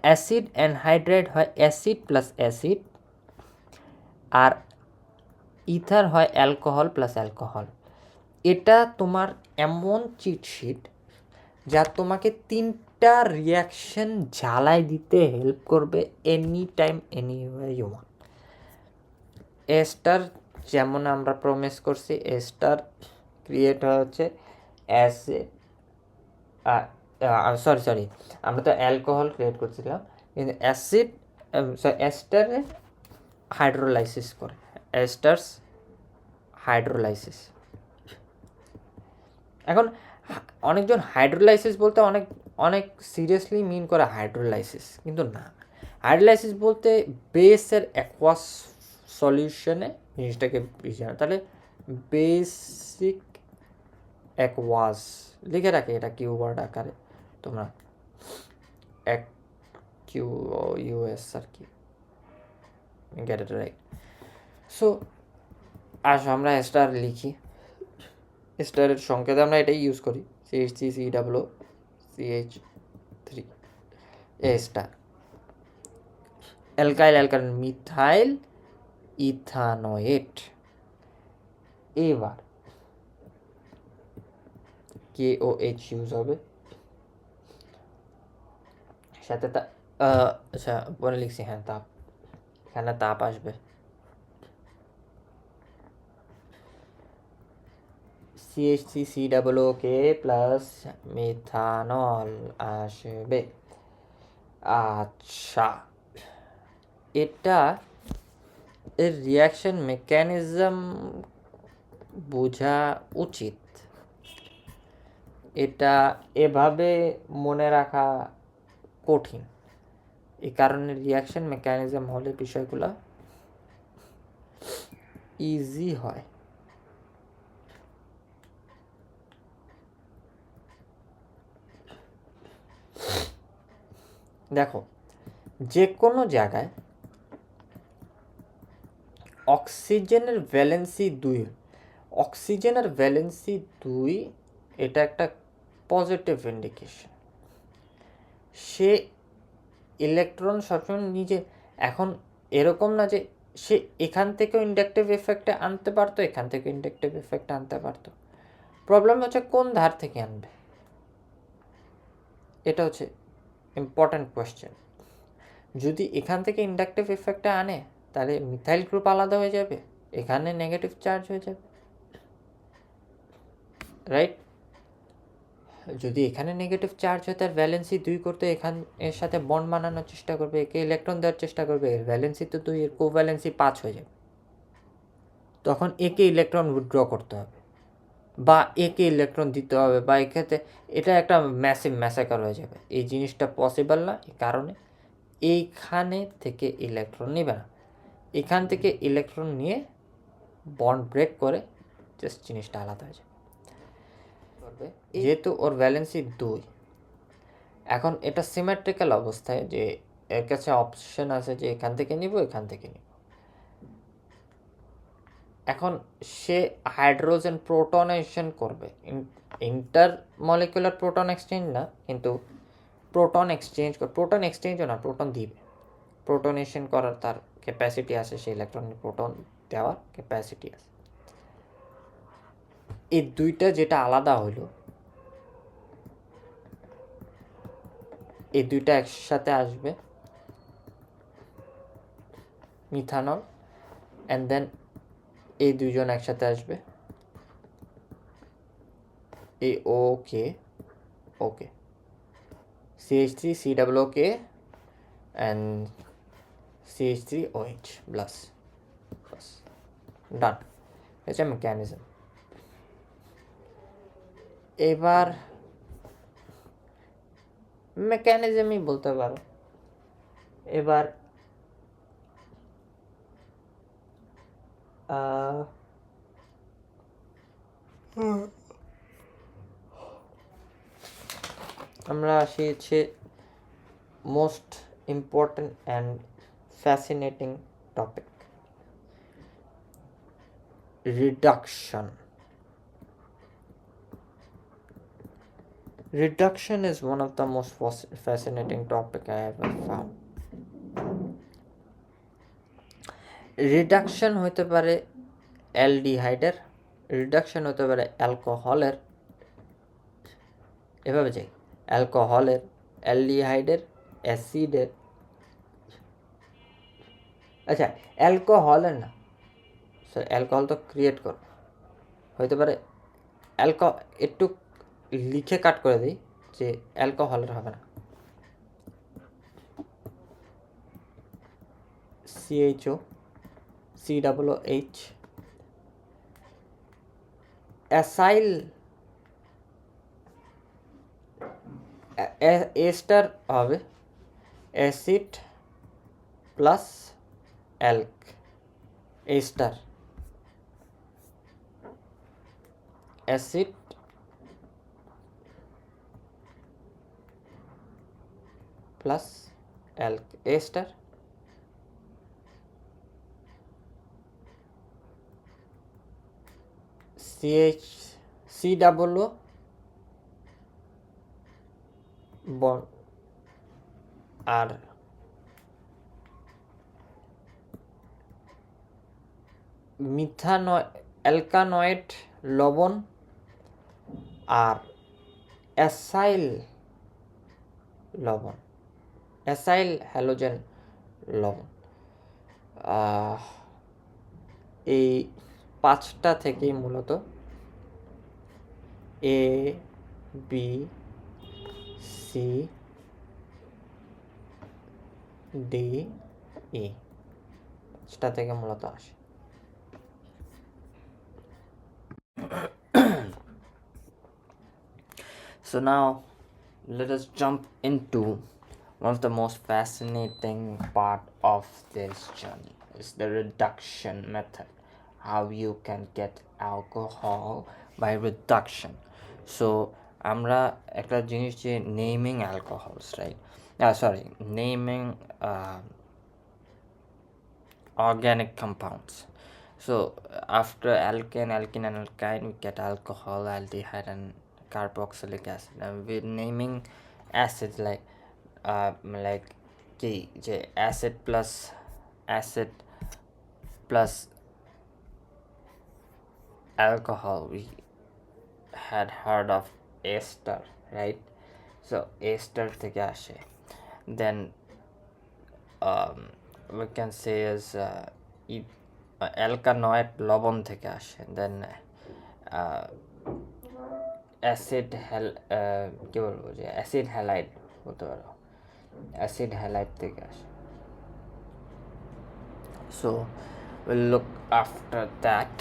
acid anhydride হয় অ্যাসিড প্লাস অ্যাসিড, আর ইথার হয় অ্যালকোহল প্লাস অ্যালকোহল। এটা তোমার এমন cheat sheet যা তোমাকে 3টা রিয়াকশন জ্বালাই দিতে হেল্প করবে any time anyway you want. Ester যেমন আমরা প্রমিস করছি, এস্টার ক্রিয়েট হয় হচ্ছে অ্যাসিড, সরি আমরা তো অ্যালকোহল ক্রিয়েট করছিলাম, কিন্তু অ্যাসিড এস্টারে হাইড্রোলাইসিস করে, এস্টার্স হাইড্রোলাইসিস। এখন অনেকজন হাইড্রোলাইসিস বলতে অনেক অনেক সিরিয়াসলি মিন করে হাইড্রোলাইসিস, কিন্তু না। হাইড্রোলাইসিস বলতে বেসের অ্যাকোয়াস সলিউশনে জিনিসটাকে বুঝানো। তাহলে বেসিক অ্যাকোয়াস লিখে রাখে, এটা কিউওয়ার্ড আকারে, তোমরা QUS আর কি, গেট ইট রাইট। সো আসো আমরা এস্টার লিখি। এস্টারের সংকেতে আমরা এটাই ইউজ করি, CH3CH3 এস্টার। Alkyl alkyl methyl ethanoate. এবার KOH ইউজ হবে, সাথে আচ্ছা পরে লিখছি, হ্যাঁ তাপ, এখানে তাপ আসবে, CH3COOK প্লাস মিথানল আসবে। আচ্ছা, এটা এর রিয়াকশন মেকানিজম বোঝা উচিত, এটা এভাবে মনে রাখা কঠিন। এই কারণে রিয়াকশন মেকানিজম হলে বিষয়গুলো ইজি হয়। দেখো, যে কোনো জায়গায় অক্সিজেনের ভ্যালেন্সি 2, অক্সিজেনের ভ্যালেন্সি 2 এটা একটা পজিটিভ ইন্ডিকেশন। সে ইলেকট্রন সবসময় নিজে, এখন এরকম না যে সে এখান থেকেও ইন্ডাকটিভ এফেক্টে আনতে পারতো, এখান থেকে ইন্ডাকটিভ এফেক্টে আনতে পারতো। প্রবলেম হচ্ছে কোন ধার থেকে আনবে, এটা হচ্ছে ইম্পর্ট্যান্ট কোয়েশ্চেন। যদি এখান থেকে ইন্ডাকটিভ এফেক্টে আনে তাহলে মিথাইল গ্রুপ আলাদা হয়ে যাবে, এখানে নেগেটিভ চার্জ হয়ে যাবে, রাইট? যদি এখানে নেগেটিভ চার্জ হয় তার ভ্যালেন্সি 2 করতে এখান এর সাথে বন্ড বানানোর চেষ্টা করবে, একে ইলেকট্রন দেওয়ার চেষ্টা করবে, এর ভ্যালেন্সি তো 2, এর কোভ্যালেন্সি 5 হয়ে যাবে। তখন একে ইলেকট্রন উইথড্র করতে হবে বা একে ইলেকট্রন দিতে হবে, বা এক্ষেত্রে এটা একটা ম্যাসিভ ম্যাসাকার হয়ে যাবে। এই জিনিসটা পসিবল না, এই কারণে এইখানে থেকে ইলেকট্রন নেবে না, এখান থেকে ইলেকট্রন নিয়ে বন্ড ব্রেক করে জাস্ট জিনিসটা আলাদা হয়ে যাবে। করবে, যেহেতু ওর ভ্যালেন্সি 2, এখন এটা সিমেট্রিক্যাল অবস্থায় যে এর কাছে অপশন আছে যে এখান থেকে নিব, এখান থেকে নিব। এখন সে হাইড্রোজেন প্রোটনেশন করবে, ইন্টার মলিকুলার প্রোটন এক্সচেঞ্জ না, কিন্তু প্রোটন এক্সচেঞ্জ, প্রোটন এক্সচেঞ্জও না, প্রোটন দিবে। প্রোটনেশন করার তার ক্যাপাসিটি আছে, সেই ইলেকট্রনিক প্রোটন দেওয়ার ক্যাপাসিটি আছে। এই দুইটা যেটা আলাদা হইল, এই দুইটা একসাথে আসবে, মিথানল, অ্যান্ড দেন এই দুইজন একসাথে আসবে, এই ওকে ওকে CH3 COOK and CH3OH plus ডান। এটা মেকানিজম। এবার মেকানিজমই বলতে পারো। এবার আমরা আসি হচ্ছে most important and fascinating topic, reduction. Reduction is one of the most fascinating topic I ever found. Reduction হতে পারে অ্যালডিহাইডের, রিডাকশন হতে পারে অ্যালকোহলের, এভাবে যাই, অ্যালকোহলের, অ্যালডিহাইডের, অ্যাসিডের, আচ্ছা অ্যালকোহলের না, অ্যালকোহল তো ক্রিয়েট করো, হতে পারে একটু লিখে কাট করে দিই যে অ্যালকোহলের হবে না, CHO COOH, অ্যাসাইল এস্টার হবে acid plus alc, ester acid plus alc, ester CHCOO বন আর অ্যালকানয়েড লবণ আর অ্যাসাইল লবণ, অ্যাসাইল হ্যালোজেন লবণ, এই 5টা থেকেই মূলত A B C D E 5টা থেকে মূলত আসে। So now let us jump into one of the most fascinating part of this journey is the reduction method, how you can get alcohol by reduction. So আমরা একটা জিনিস যে naming alcohols, right, naming organic compounds. So after alkane and alkyne we get alcohol, aldehyde and carboxylic acid, and we're naming acids like কি যে acid plus alcohol, we had heard of ester, right? So ester থেকে আসে, then we can say is অ্যালকানয়েড লবণ থেকে আসে, দেন acid কি বলবো যে অ্যাসিড হ্যালাইড বলতে পারো, অ্যাসিড হ্যালাইড থেকে আসে। So we'll look after that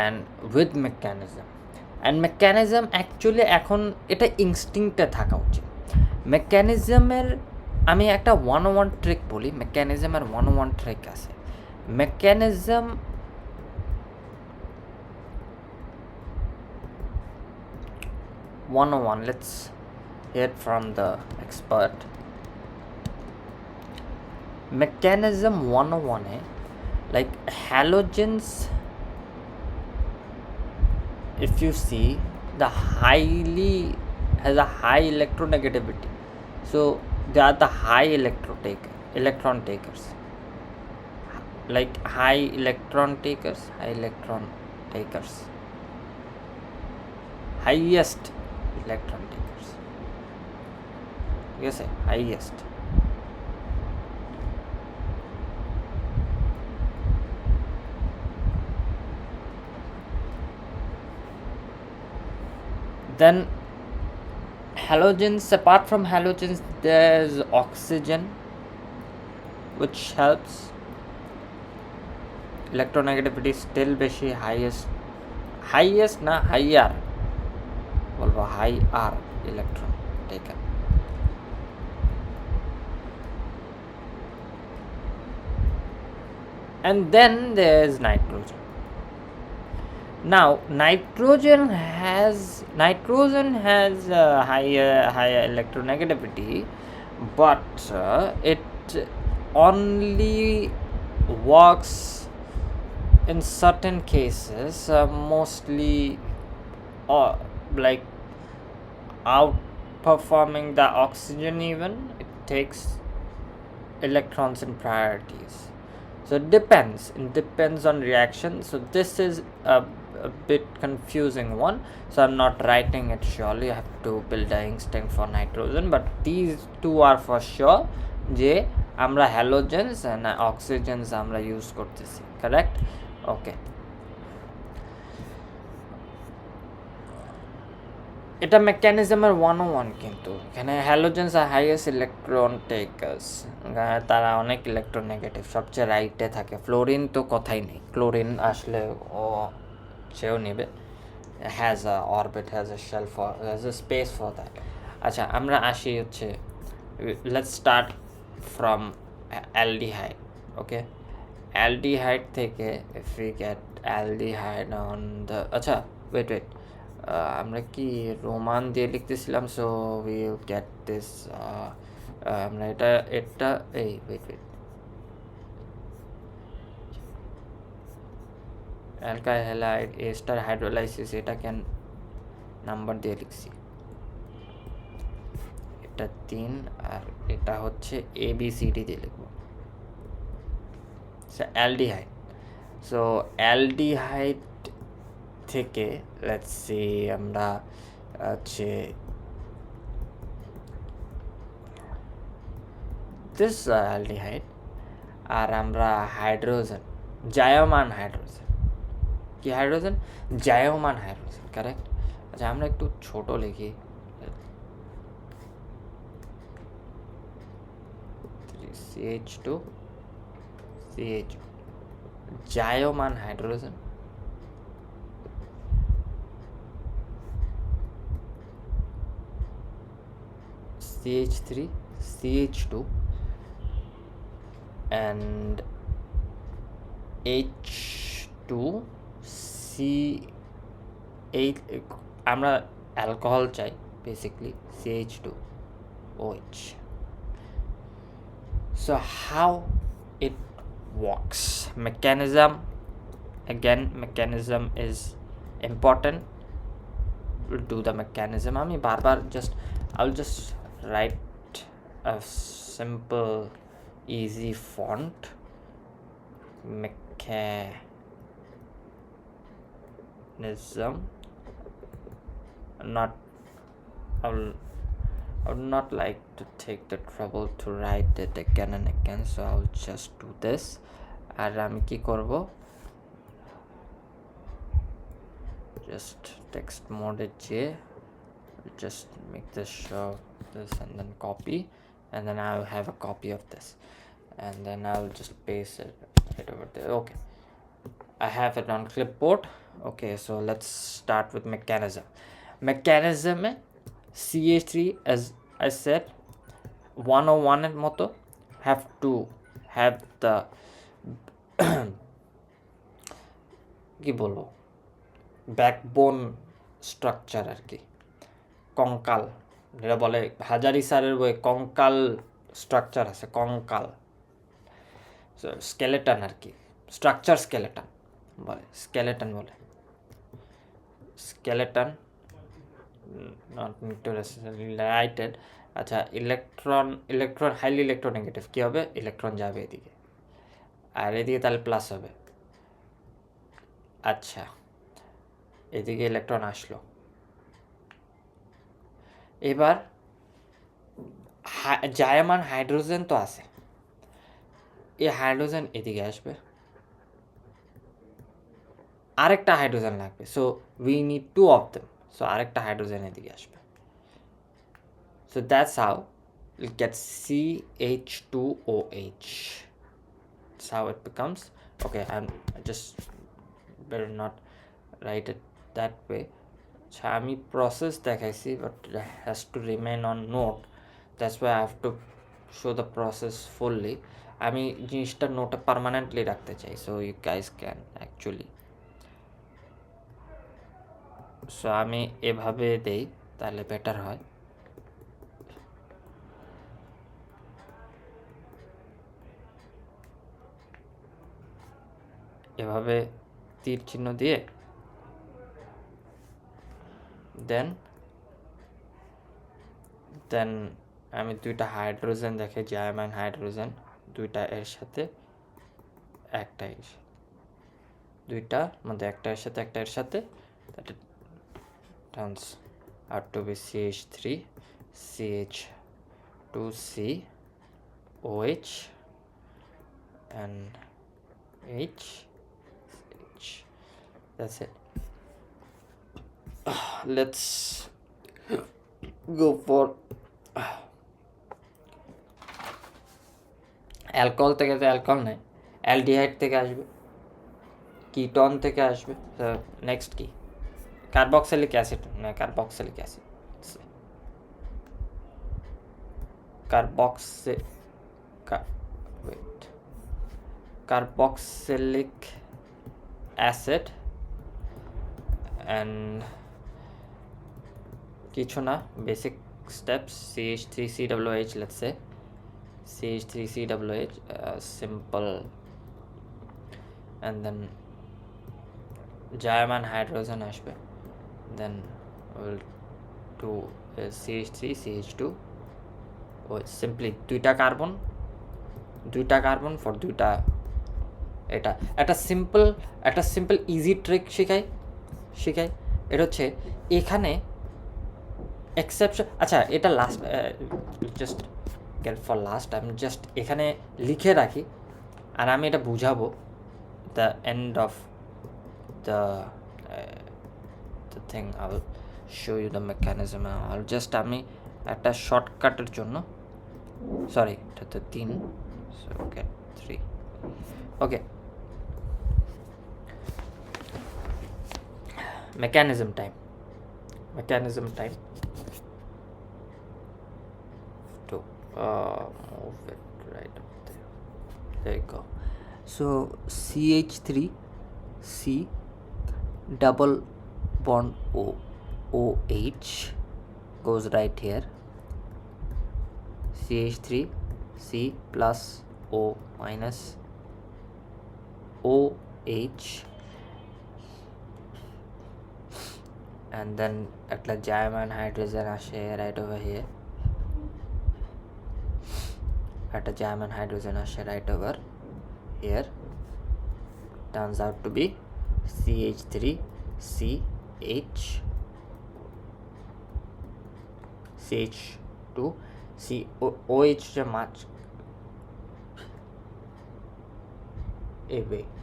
and with mechanism, and mechanism actually এখন এটা ইনস্টিংক্টে থাকা উচিত। মেকানিজমের আমি একটা 101 ট্রিক বলি, মেকানিজমের 101 ট্রিক আছে। Mechanism 101, let's hear from the expert. Mechanism 101 है like halogens, if you see, the highly has a high electronegativity, so they are the high electron takers, like high electron takers, highest electron takers, you say highest. Then halogens, apart from halogens there's oxygen, which helps. Electronegativity still beshi, highest na higher bolbo, high r electron taken. And then there's nitrogen. Now nitrogen has higher electronegativity, but it only works in certain cases, mostly like outperforming the oxygen. Even it takes electrons in priorities, so it depends on reaction. So this is a bit confusing one, so I'm not writing it surely. I have to build an instinct for nitrogen, but these two are for sure যে আমরা halogens and oxygens আমরা use করতেছি, correct? Okay, এটা মেকানিজমের 101, কিন্তু এখানে হ্যালোজেন্স আর highest electron takers, তারা অনেক electronegative, সবচেয়ে রাইটে থাকে। ফ্লোরিন তো কথাই নেই, ক্লোরিন আসলে ও সেও নেবে, has a orbit, has a shell for, has a space for that. আচ্ছা, আমরা আসি হচ্ছে, let's start from aldehyde. Okay, aldehyde থেকে if we get aldehyde on the, আচ্ছা ওয়েট আমরা কি রোমান দিয়ে লিখতেছিলাম, সো উইল গেট দিস, আমরা এটা এই wait alkyl halide ester hydrolysis, এটা কেন নাম্বার দিয়ে লিখছি, এটা 3 আর এটা হচ্ছে ABCD দিয়ে লিখবো। অ্যালডিহাইড, সো অ্যালডিহাইড থেকে লেটস সি আমরা হচ্ছে দিস অ্যালডিহাইড, আর আমরা হাইড্রোজেন, জায়মান হাইড্রোজেন, কি হাইড্রোজেন, জায়মান হাইড্রোজেন, কারেক্ট। আচ্ছা, আমরা একটু ছোট লিখি, CH2 জায়মান hydrogen, CH3 CH2 and H2C8, আমরা অ্যালকোহল চাই basically, CH2OH. So how it works, mechanism, again mechanism is important. We'll do the mechanism. আমি বারবার I'll just write a simple easy font, mechanism. I would not like to take the trouble to write it again and again, so I'll just do this. আর আমি কি করব, just text mode যে just make this show this and then copy, and then I'll have a copy of this, and then I'll just paste it right over there. Okay, I have it on clipboard. Okay, so let's start with mechanism. Mechanism CH3, as I said, 101 এর মতো have to have the কি বলবো, backbone structure আর কি, কঙ্কাল, যেটা বলে হাজারি স্যারের বই কঙ্কাল স্ট্রাকচার আছে, কঙ্কাল স্কেলেটন আর কি, স্ট্রাকচার স্কেলেটন বলে, স্কেলেটন বলে, স্কেলেটন নট রিলেটেড। আচ্ছা, ইলেকট্রন হাইলি ইলেকট্রোনেগেটিভ কী হবে, ইলেকট্রন যাবে এদিকে, আর এদিকে তাহলে প্লাস হবে। আচ্ছা, এদিকে ইলেকট্রন আসলো, এবার জায়মান হাইড্রোজেন তো আছে, এই হাইড্রোজেন এদিকে আসবে, আরেকটা হাইড্রোজেন লাগবে, so we need 2 of them, so আরেকটা হাইড্রোজেন এদিকে আসবে। So that's how it gets CH2OH. That's how it becomes. Okay, I'm just better not write it that way. So আমি process দেখাইছি, but it has to remain on note. That's why I have to show the process fully. আমি জিনিসটা নোটে permanently রাখতে চাই, so you guys can actually. So আমি এভাবে দেই, তাহলে বেটার হয়। এভাবে তীর চিহ্ন দিয়ে দেন আমি দুইটা হাইড্রোজেন দেখে, জায়মান হাইড্রোজেন দুইটা এর সাথে একটা, দুইটার মধ্যে একটা এর সাথে একটা এর সাথে, that it turns out to be CH3 CH2COH and H. That's it. Let's go for alcohol থেকে তো অ্যালকোহল নেই, অ্যালডিহাইড থেকে আসবে, কিটন থেকে আসবে, নেক্সট কি, কার্বক্সিলিক অ্যাসিড না, carboxylic acid, carboxylic acid and কিছু না, basic steps, CH3COH, let's say CH3COH, simple, and then জায়মান হাইড্রোজেন আসবে, then we'll do CH3 CH2, simply দুইটা কার্বন ফর দুইটা, এটা একটা সিম্পল ইজি ট্রিক শিখাই, এটা হচ্ছে এখানে এক্সেপশন। আচ্ছা, এটা last, just get for last, আমি জাস্ট এখানে লিখে রাখি, আর আমি এটা বুঝাবো the end of the thing. I will show you the mechanism, আর জাস্ট আমি একটা শর্টকাটের জন্য, সরি এটা তো 3, so get 3. Okay, mechanism time to move it right up there you go. So CH3 C double bond OH goes right here, CH3 C plus O minus OH, and then একটা জায়মান hydrogen আসে right over here, একটা জায়মান hydrogen আসে right over here, turns out to be CH3 CH CH2 COH যে মাছ এ wait,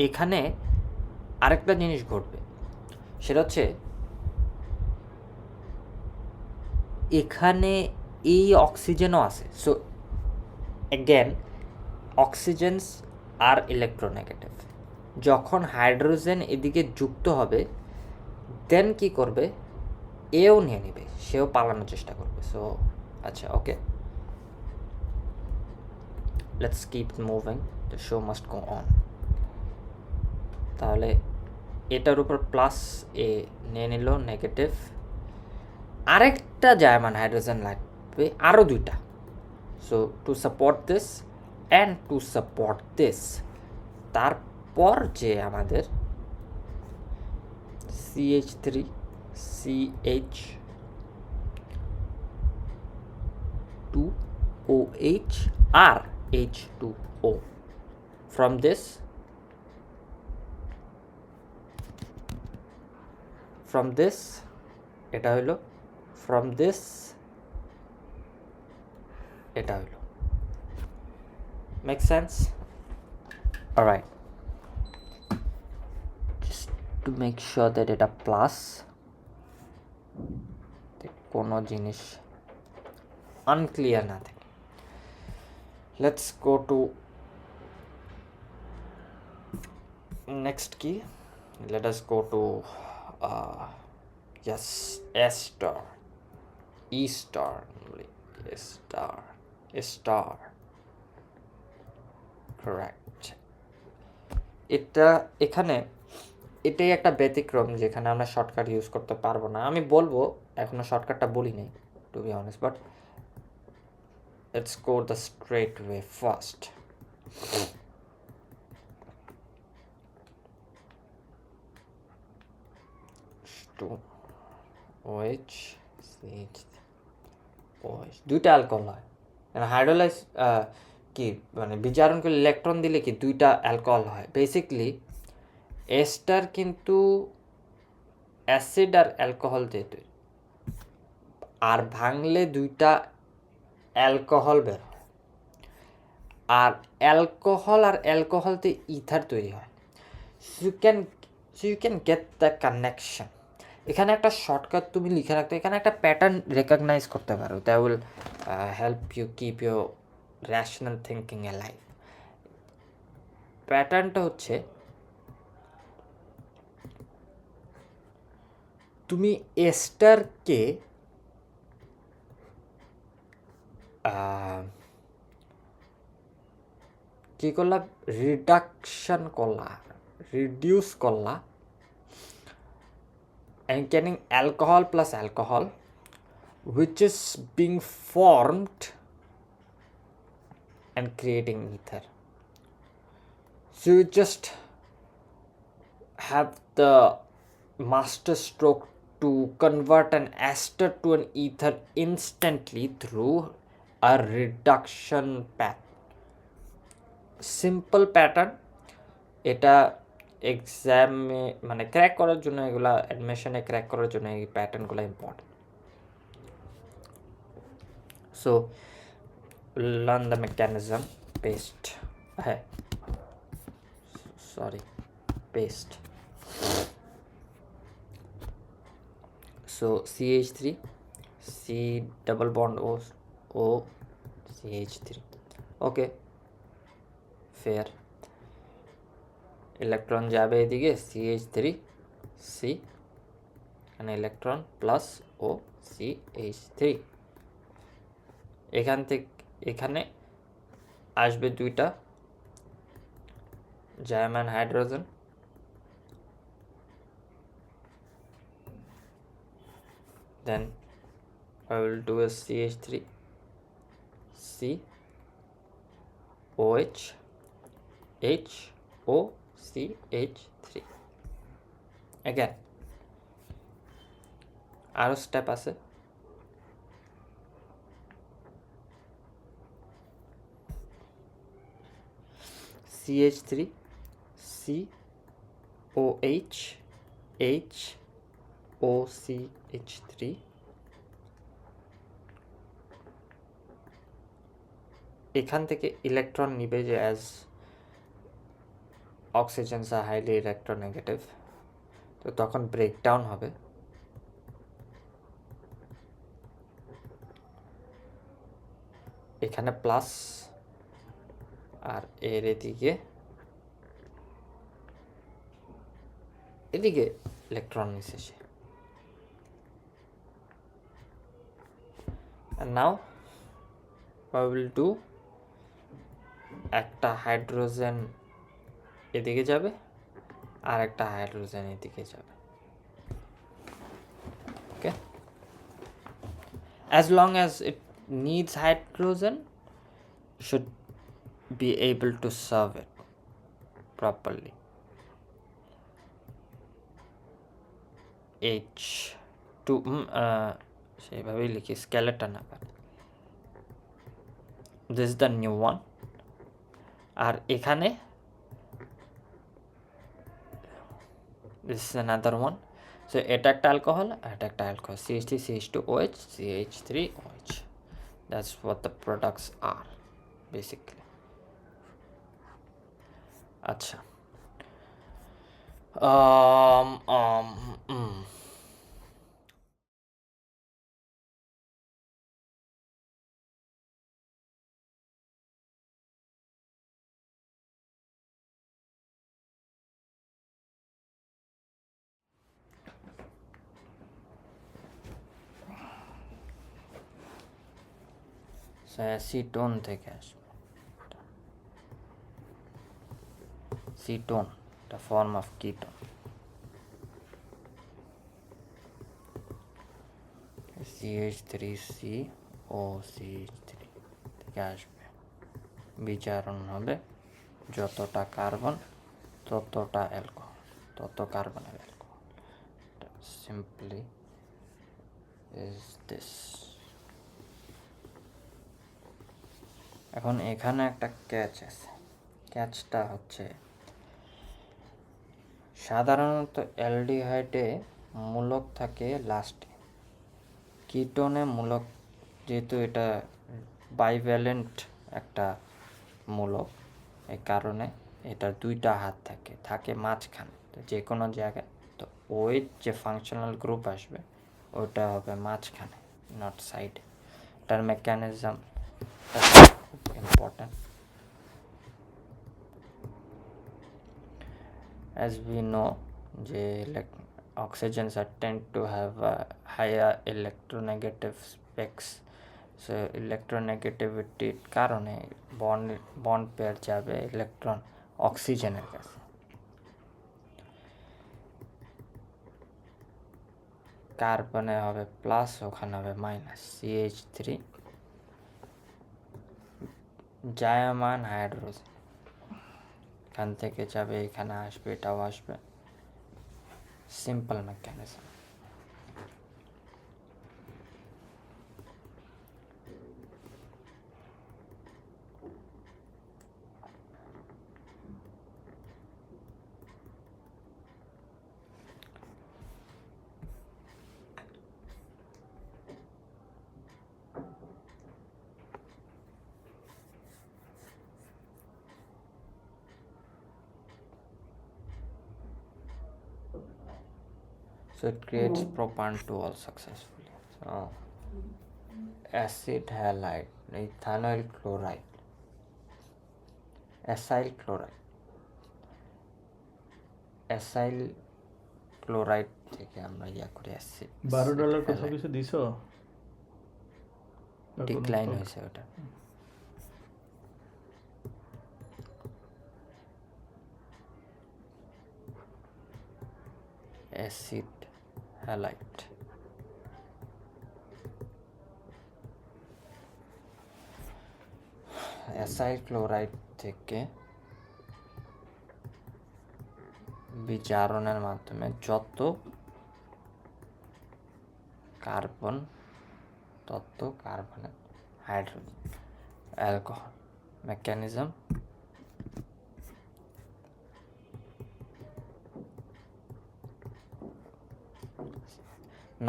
এখানে আরেকটা জিনিস ঘটবে, সেটা হচ্ছে এখানে এই অক্সিজেনও আছে, সো অ্যাগেন অক্সিজেনস আর ইলেকট্রোনেগেটিভ, যখন হাইড্রোজেন এদিকে যুক্ত হবে দেন কি করবে, এও নিয়ে নেবে, সেও পালানোর চেষ্টা করবে। সো আচ্ছা, okay, let's keep moving, the show must go on. তাহলে এটার উপর প্লাস এ নিয়ে নিল নেগেটিভ, আরেকটা জার্মান হাইড্রোজেন লাগবে, আরও দুইটা। So to support this and to support this, তারপর যে আমাদের CH3 CH 2OH R H2O from this এটা হইল, from this এটা হইল। make sense? alright, just to make sure that এটা প্লাস, কোনো জিনিস unclear না থাকে। let's go to next key. Let us go to yes, S star, E star, S star, S star, correct. এটা এখানে এটাই একটা ব্যতিক্রম যেখানে আমরা শর্টকাট ইউজ করতে পারবো না। আমি বলবো, এখনো শর্টকাটটা বলি নাই to be honest, but let's go the straight way first. OH CH OH দুইটা অ্যালকোহল হয়, হাইড্রোলাইজ কি মানে বিজারণ করলে ইলেকট্রন দিলে কি দুইটা অ্যালকোহল হয় বেসিকলি। এস্টার কিন্তু অ্যাসিড আর অ্যালকোহল দিয়ে তৈরি, আর ভাঙলে দুইটা অ্যালকোহল বের হয়, আর অ্যালকোহলতে ইথার তৈরি হয়। You can get the connection. এখানে একটা শর্টকাট তুমি লিখে রাখতে, এখানে একটা প্যাটার্ন রেকগনাইজ করতে পারো, that will help you keep your rational thinking alive. প্যাটার্নটা হচ্ছে, তুমি এস্টারকে কি করলা, রিডিউস করলা and getting alcohol plus alcohol which is being formed and creating ether. So you just have the master stroke to convert an ester to an ether instantly through a reduction path. Simple pattern. এটা এক্সামে মানে crack করার জন্য, এগুলা অ্যাডমিশনে crack করার জন্য এই প্যাটার্নগুলো important. So learn the mechanism. Paste, হ্যাঁ sorry paste. So CH3 C double bond O CH3, okay fair. Electron যাবে এদিকে CH3 C, এখানে ইলেকট্রন প্লাস ও CH3, এখান থেকে এখানে আসবে দুইটা German hydrogen, then I will do a CH3 C OH H O CH3 again। আরো step আছে, CH3 C OH H O CH3, এখান থেকে ইলেকট্রন নিবে যে অ্যাজ অক্সিজেনস আর হাইলি ইলেকট্রোনেগেটিভ, তো তখন ব্রেকডাউন হবে। এখানে প্লাস, আর এর এদিকে ইলেকট্রন নিচ্ছে সে। and now I will do একটা হাইড্রোজেন এদিকে যাবে আর একটা হাইড্রোজেন এদিকে যাবে। ওকে, as long as it needs hydrogen, should be able to serve it properly. H2 সেইভাবেই লিখি স্কেলেটন আকার। This is the new one. আর এখানে this is another one. So এটা একটা অ্যালকোহল, এটা একটা alcohol, CH3 CH2OH CH3OH। That's what the products are basically. আচ্ছা, অ্যাসিটোন থেকে আসবে। সিটোন, the form of ketone. CH3COCH3 থেকে আসবে, বিচারণ হবে যতটা কার্বন ততটা অ্যালকোহল, তত কার্বনের অ্যালকোহল। Simply is this. এখন এখানে একটা ক্যাচ আছে। ক্যাচটা হচ্ছে সাধারণত অ্যালডিহাইডে মূলক থাকে লাস্টে, কিটোনে মূলক, যেহেতু এটা বাইভ্যালেন্ট একটা মূলক, এই কারণে এটার দুইটা হাত থাকে মাঝখানে, তো যে কোনো জায়গায়। তো ওই যে ফাংশনাল গ্রুপ আসবে ওটা হবে মাঝখানে, নট সাইডে। এটার মেকানিজম খুব ইম্পর্ট্যান্ট। As we know, যে oxygens are tend to have higher electronegative specs, so electronegativity কারণে বন্ড পেয়ার যাবে ইলেকট্রন অক্সিজেনের কাছে। কার্বনে হবে প্লাস, ওখানে হবে মাইনাস, CH3 জায়মান হাইড্রোজেন এখান থেকে যাবে, এখানে আসবে, এটাও আসবে। Simple mechanism. So it creates propan-2-ol successfully. So acid halide, ethynyl chloride, acyl chloride থেকে আমরা করি অ্যাসিড। $12 কোথাও কিছু দিছো? ডিক্লাইন হয়েছে ওটা। অ্যাসিড হ্যালাইট, অ্যাসাইল ক্লোরাইড থেকে বিচারণের মাধ্যমে যত কার্বন তত কার্বনের hydrogen, alcohol. Mechanism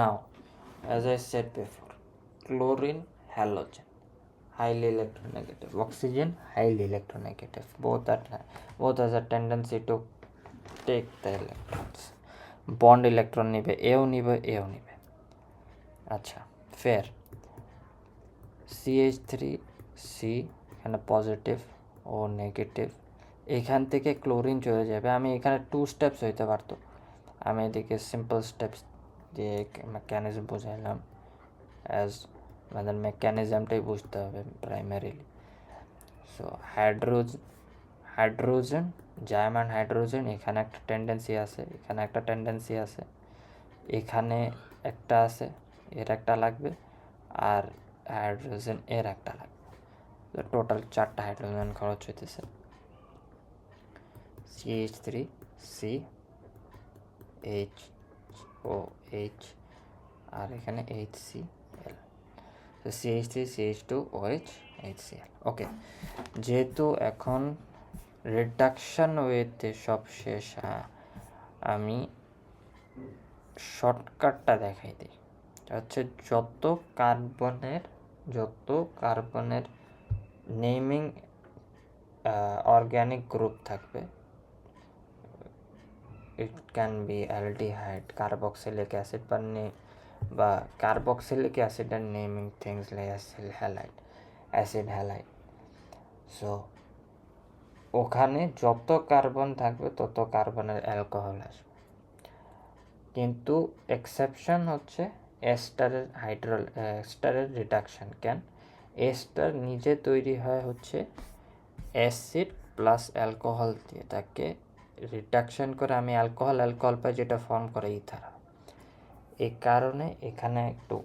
now, as I said before, chlorine halogen highly electronegative, oxygen highly electronegative, both has a tendency to take the electrons, bond electron নিবে, এও নিবে। আচ্ছা, ফের CH3C এখানে পজিটিভ ও নেগেটিভ, এখান থেকে ক্লোরিন চলে যাবে। আমি এখানে 2 স্টেপস হইতে পারতো, আমি এদিকে সিম্পল স্টেপস দিয়ে মেকানিজম বোঝাইলাম। অ্যাজ আমাদের মেকানিজমটাই বুঝতে হবে primarily. So hydrogen German hydrogen, এখানে একটা টেন্ডেন্সি আছে, এখানে একটা টেন্ডেন্সি আছে, এখানে একটা আছে, এর একটা লাগবে, আর হাইড্রোজেন এর একটা লাগবে। তো টোটাল 4টা হাইড্রোজেন খরচ হইতেছে। CH3 C HOH আর এখানে HCl। তো CH3 CH2 OH HCl। ওকে, যেহেতু এখন রিডাকশন ওয়েতে সব শেষ, আমি শর্টকাটটা দেখাই দিই। এটা হচ্ছে যত কার্বনের নেমিং অর্গানিক গ্রুপ থাকবে, it can be aldehyde, carboxylic acid বা কার্বক্সিলিক অ্যাসিডের naming things like acid halide. So ওখানে যত কার্বন থাকবে তত কার্বনের অ্যালকোহল আসবে, কিন্তু এক্সেপশন হচ্ছে এস্টারের রিডাকশন। কেন? এস্টার নিজে তৈরি হয় হচ্ছে অ্যাসিড প্লাস অ্যালকোহল দিয়ে, তাকে রিডাকশন করে আমি অ্যালকোহল পাই, যেটা ফর্ম করে ইথার। এই কারণে এখানে একটু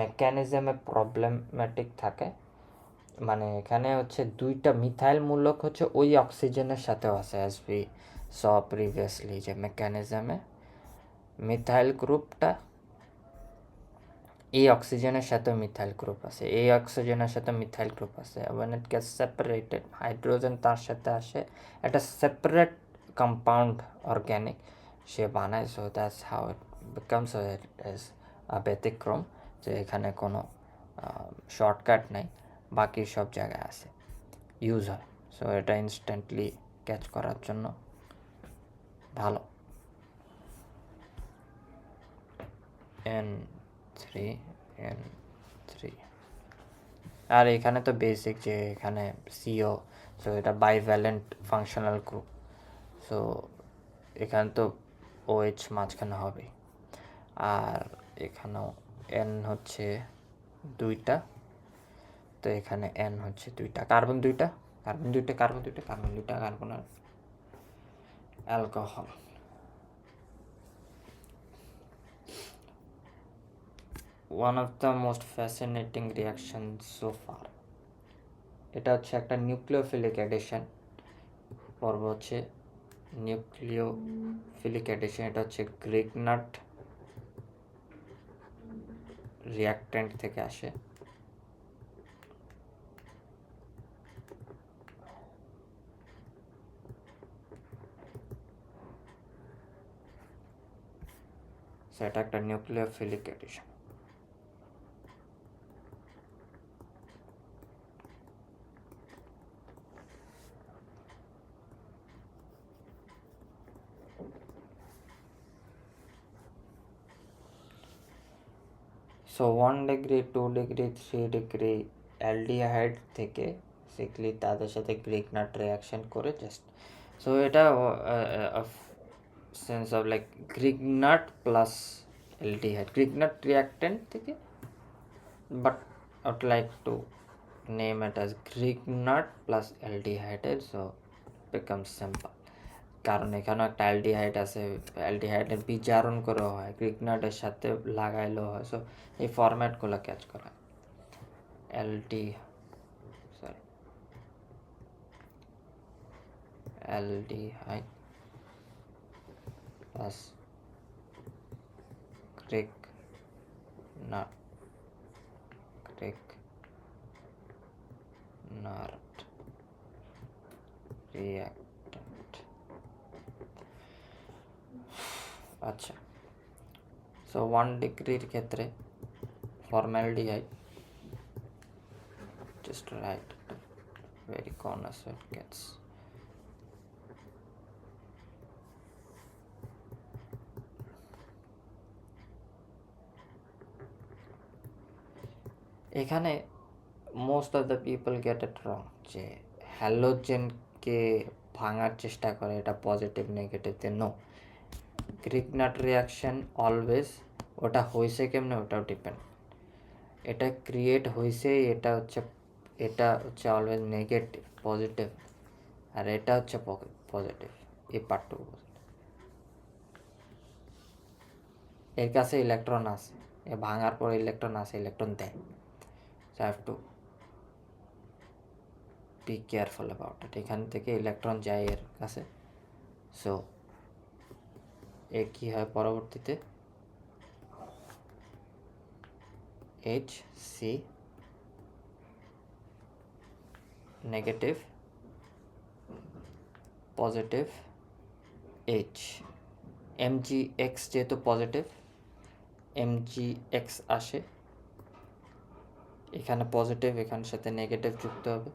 মেকানিজমে প্রবলেমেটিক থাকে, মানে এখানে হচ্ছে দুইটা মিথাইল মূলক হচ্ছে ওই অক্সিজেনের সাথেও আছে, অ্যাজ উই স প্রিভিয়াসলি, যে মেকানিজমে মিথাইল গ্রুপটা এই অক্সিজেনের সাথে মিথাইল গ্রুপ আছে, এই অক্সিজেনের সাথে মিথাইল গ্রুপ আছে। when it gets separated, hydrogen তার সাথে আসে, একটা সেপারেট কম্পাউন্ড অর্গ্যানিক সে বানায়। So that's how it becomes as ব্যতিক্রম, যে এখানে কোনো শর্টকাট নাই, বাকি সব জায়গায় আছে, ইউজ হয়। সো এটা ইনস্ট্যান্টলি ক্যাচ করার জন্য ভালো। N3 আর এখানে তো বেসিক, যে এখানে CO, সো এটা বাইভ্যালেন্ট ফাংশনাল গ্রুপ। সো এখানে তো OH মাঝখানে হবে, আর এখানেও N হচ্ছে 2টা, তো এখানে N হচ্ছে 2টা, কার্বন 2টা, কার্বন আর alcohol. One of the most fascinating reactions so far, এটা হচ্ছে একটা নিউক্লিওফিলিক অ্যাডিশন। পর্ব হচ্ছে নিউক্লিওফিলিক অ্যাডিশন, এটা হচ্ছে গ্রিগনাট রিয়াক্ট্যান্ট থেকে আসে। সো এটা একটা nucleophilic addition. So 1 degree, 2 degree, 3 degree aldehyde থেকে বেসিক্যালি তাদের সাথে গ্রিগনাট রিয়াকশন করে জাস্ট, সো এটা sense of like Grignard plus aldehyde, Grignard reactant থেকে, but I would like to name it as grignard plus aldehyde, so becomes simple, কারণ এখানেও একটা aldehyde আছে, অ্যালডিহাইডের বিজারণ করে হয়, গ্রিগনার্ডের সাথে লাগাইলেও হয়। সো এই ফরম্যাটগুলো ক্যাচ করা, অ্যালডিহাইড প্লাস গ্রিগনার্ড রিয়াক্ট্যান্ট। আচ্ছা, সো 1 ডিগ্রির ক্ষেত্রে formaldehyde, just write very corner so it gets এখানে most of the people get it wrong, যে হ্যালোজেনকে ভাঙার চেষ্টা করে, এটা পজিটিভ নেগেটিভতে। নো, গ্রিগনাট রিয়াকশন অলওয়েজ, ওটা হয়েছে কেমনে ওটাও ডিপেন্ড, এটা ক্রিয়েট হয়েছে, এটা হচ্ছে অলওয়েজ নেগেটিভ, পজিটিভ, আর এটা হচ্ছে পজিটিভ, এই পার্টটুকু পজিটিভ। এর কাছে ইলেকট্রন আছে, এ ভাঙার পর ইলেকট্রন আছে, ইলেকট্রন দেয়। So I have to be careful about it. এখান থেকে ইলেকট্রন যায় এর কাছে। সো এ কী হয় পরবর্তীতে, H C negative positive H, M G X যেহেতু পজিটিভ, এমজি এক্স আসে, এখানে পজিটিভ, এখানের সাথে নেগেটিভ যুক্ত হবে।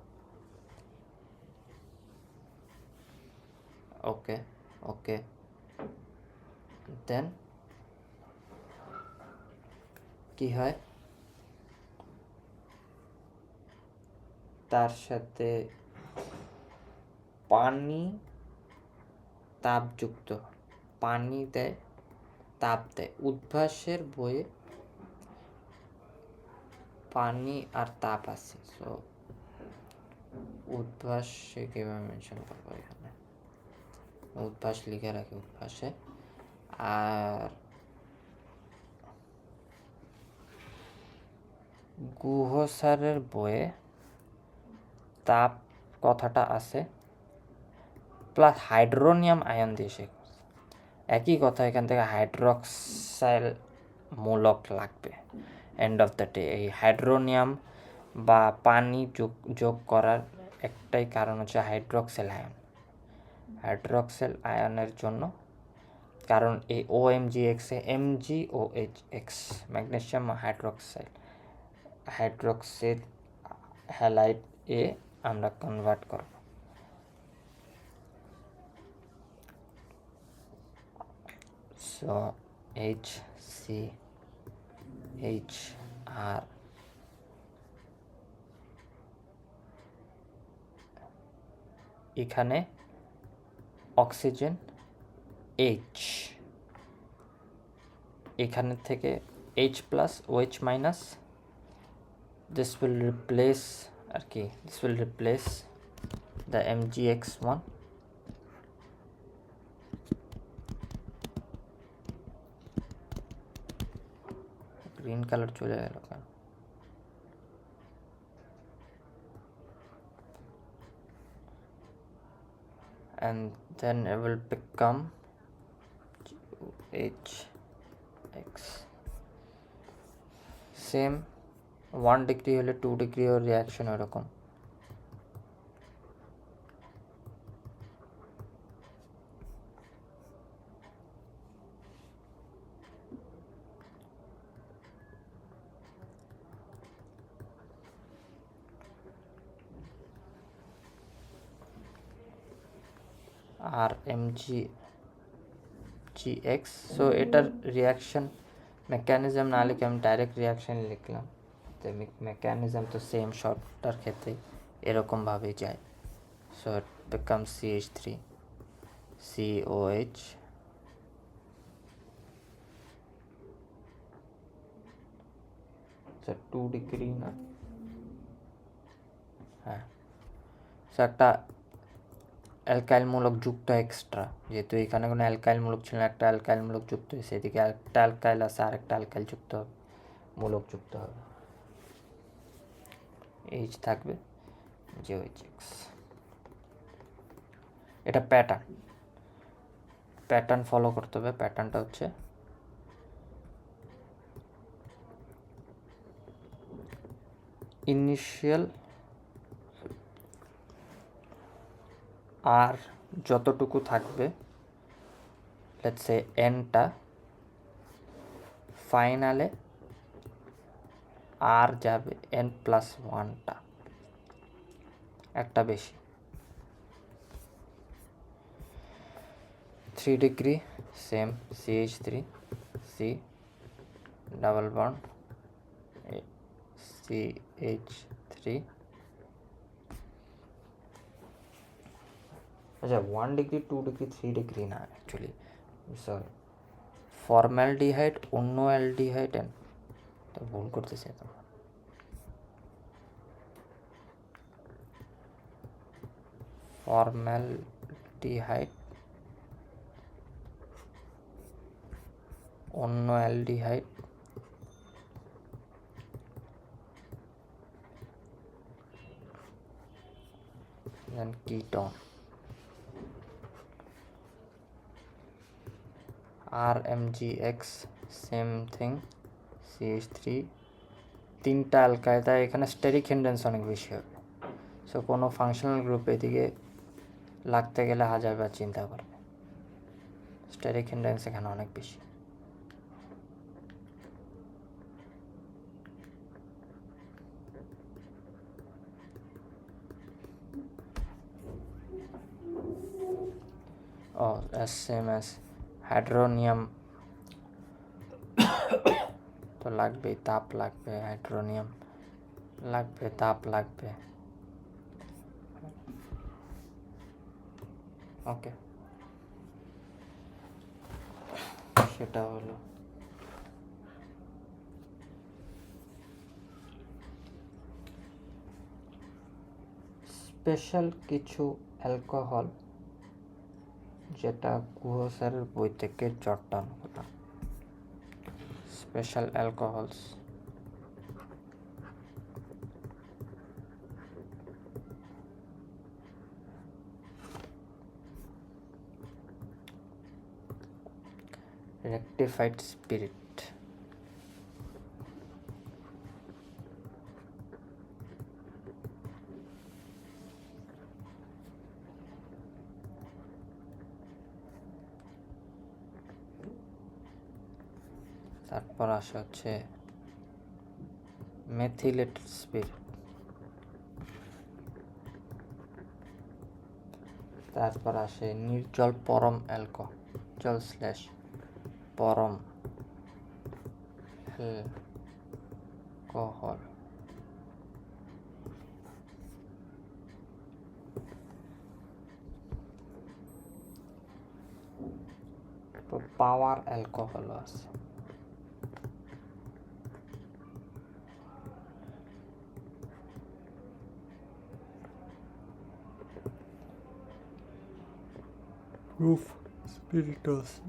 ওকে ওকে, দেন কি হয়, তার সাথে পানি তাপযুক্ত, পানি দেয়, তাপ দেয়। উদ্ভাসের বইয়ে পানি আর তাপ আছে। সো উদ্ভাসে কীভাবে মেনশন করবো, এখানে উদ্ভাস লিখে রাখি উদ্ভাসে। আর গুহ স্যারের বইয়ে তাপ কথাটা আছে, প্লাস হাইড্রোনিয়াম আয়ন দিয়ে সে একই কথা, এখান থেকে হাইড্রক্সাইল মূলক লাগবে। এন্ড অফ দ্য ডে এই হাইড্রোনিয়াম বা পানি যোগ করার একটাই কারণ হচ্ছে হাইড্রক্সাইল আয়ন। হাইড্রক্সাইল আয়নের জন্য, কারণ এই ও এমজি এক্সে MG O H X magnesium hydroxide halide এ আমরা কনভার্ট করব। সো এইচ সি এইচ আর এখানে অক্সিজেন এইচ, এখানে থেকে H plus OH minus, this will replace আর কি, this will replace the mgx1 green colour চলে গেল কেন, and then it will become hx, same 1 degree হলে 2 ডিগ্রি ওর রিয়াকশন এরকম। আর এমজি জি এক্স, সো এটার রিয়াকশন মেকানিজম না লিখে আমি ডাইরেক্ট রিয়াকশন লিখলাম, তো মেকানিজম তো সেম, শর্টটার ক্ষেত্রে এরকমভাবেই যায়। So it become CH3 COH, so 2 degree না, হ্যাঁ। সো একটা অ্যালকাইল মূলক যুক্ত এক্সট্রা, যেহেতু এখানে কোনো অ্যালকাইল মূলক ছিল না, একটা অ্যালকাইল মূলক যুক্ত হয়েছে, এদিকে একটা অ্যালকাইল আছে, আরেকটা অ্যালকাইল যুক্ত হবে, মূলক যুক্ত হবে, এইচ থাকবে JOHX। এটা প্যাটার্ন ফলো করতে হবে। প্যাটার্নটা হচ্ছে ইনিশিয়াল আর যতটুকু থাকবে, লেটস সে এনটা, ফাইনালে আর যাবে n+1টা, একটা বেশি। 3 degree same CH3 C double bond CH3, আচ্ছা 1 ডিগ্রি 2 ডিগ্রি 3 ডিগ্রি না, অ্যাকচুয়ালি সরি, ফর্মালডিহাইড অন্য অ্যালডিহাইড, তো ভুল করতেছে তো। ফর্মাল অ্যালডিহাইড, অন্য aldehyde, then ketone, RMgX same thing, CH3, তিনটা অ্যালকাইল, তাই এখানে স্টেরিক হিন্ড্রেন্স অনেক বেশি হবে। সো কোনো ফাংশনাল গ্রুপ এদিকে লাগতে গেলে হাজারবার চিন্তা করবে, স্টেরিক হিন্ড্রেন্স এখানে অনেক বেশি। ও সেম এস হাইড্রোনিয়াম তো লাগবেই, তাপ লাগবে, হাইড্রোনিয়াম লাগবে, তাপ লাগবে। ওকে, সেটা হলো স্পেশাল কিছু অ্যালকোহল যেটা গুহ স্যারের বই থেকে জট ডাউন করলাম। স্পেশাল অ্যালকোহলস, রেকটিফাইড স্পিরিট, তারপর আসে হচ্ছে মেথিলেটেড স্পিরিট, তারপর আসে নির্জল পরম অ্যালকোহল স্ল্যাশ পরম অ্যালকোহল, পাওয়ার অ্যালকোহল আছে। প্রুফ স্পিরিট আছে।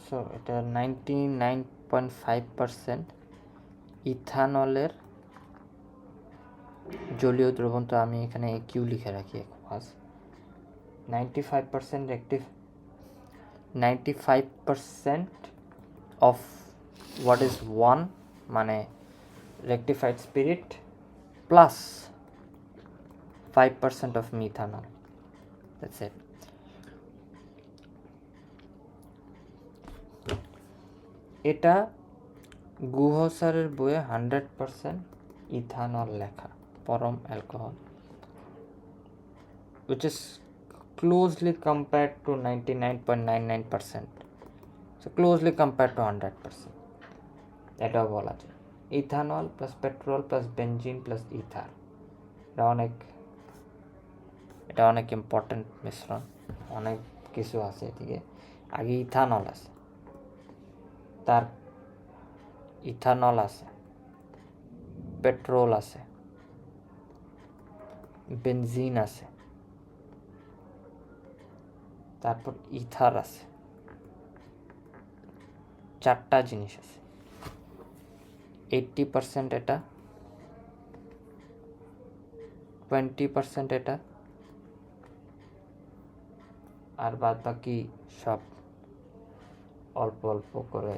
সো এটা 99.5% ইথানলের জলীয় দ্রবণ, তো আমি এখানে কিউ লিখে রাখি একবাস। 95% অফ হোয়াট ইজ 1 মানে rectified spirit plus 5% of methanol, that's it. এটা গুহ স্যারের বইয়ে 100% ইথানল লেখা, পরম alcohol, which is closely compared to 99.99%, so closely compared to 100%, এটাও বলা যায়। Ethanol plus petrol plus benzene plus ether, এটা অনেক ইম্পর্টেন্ট মিশ্রণ, অনেক কিছু আছে এদিকে। আগে ইথানল আছে, তার ইথানল আছে, পেট্রোল আছে, বেনজিন আছে, তারপর ইথার আছে, চারটা জিনিস আছে। 80% এটা, 20% এটা, আর বাদ বাকি সব অল্প অল্প করে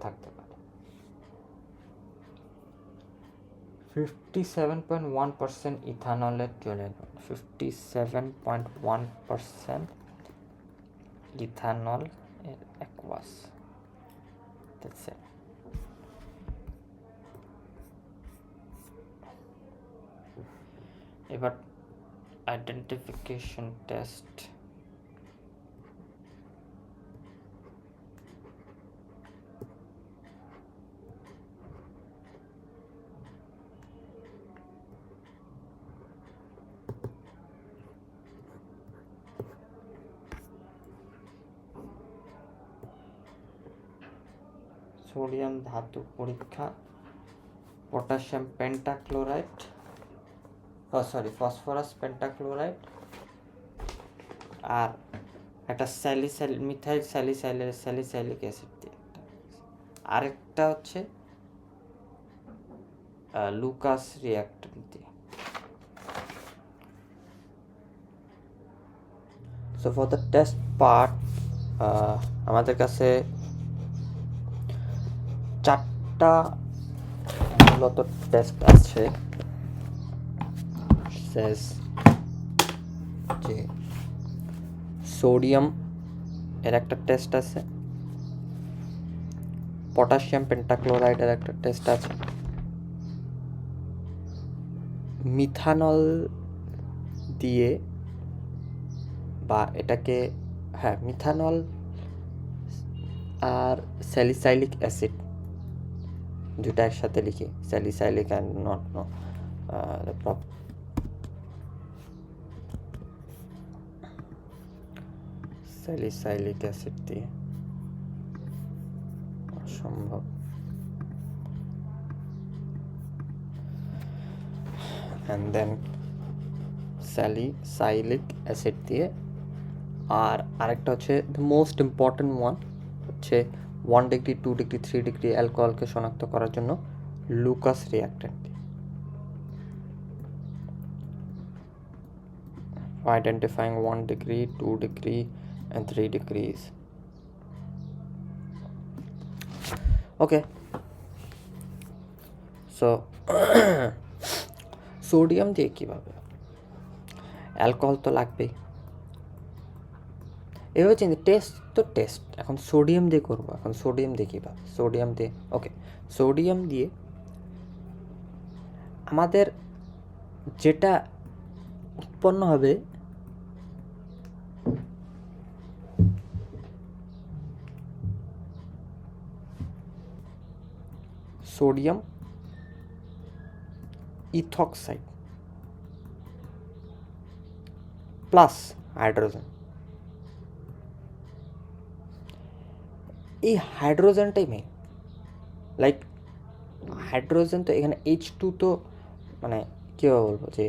থাকতে পারে। 57.1% ইথানলের জলের, 57.1% ইথানল এর অ্যাকোয়াস, দ্যাটস ইট। এবার আইডেন্টিফিকেশন টেস্ট, সোডিয়াম ধাতু পরীক্ষা, পটাশিয়াম পেন্টাক্লোরাইড, ফসফরাস পেন্টাক্লোরাইড, আর একটা মিথাইল স্যালিসাইলিক অ্যাসিড দিয়ে একটা, আরেকটা হচ্ছে লুকাস রিঅ্যাক্টর দিয়ে। So for the test part আমাদের কাছে 4টা মূলত টেস্ট আছে। সেস যে সোডিয়াম এর একটা টেস্ট আছে, পটাশিয়াম পেন্টাক্লোরাইডের একটা টেস্ট আছে, মিথানল দিয়ে বা এটাকে মিথানল আর স্যালিসাইলিক অ্যাসিড দুটা একসাথে লিখি, salicylic and not salicylic acid দিয়ে অসম্ভব। অ্যান্ড দেন স্যালিসাইলিক অ্যাসিড দিয়ে, আর আরেকটা হচ্ছে দ্য মোস্ট ইম্পর্টেন্ট ওয়ান হচ্ছে 1 ডিগ্রি 2 ডিগ্রি 3 ডিগ্রি অ্যালকোহলকে শনাক্ত করার জন্য লুকাস রিঅ্যাক্ট্যান্ট দিয়ে। Identifying 1 degree 2 degree and 3 degrees. Okay, so sodium দিয়ে কীভাবে, অ্যালকোহল তো লাগবেই, এভাবে চিন্তা টেস্ট এখন সোডিয়াম দিয়ে করবো। এখন সোডিয়াম দিয়ে কীভাবে, সোডিয়াম দিয়ে সোডিয়াম দিয়ে আমাদের যেটা উৎপন্ন হবে সোডিয়াম ইথক্সাইড প্লাস হাইড্রোজেন। এই হাইড্রোজেনটাই মেইন, লাইক হাইড্রোজেন তো এখানে H2 তো মানে কীভাবে বলবো যে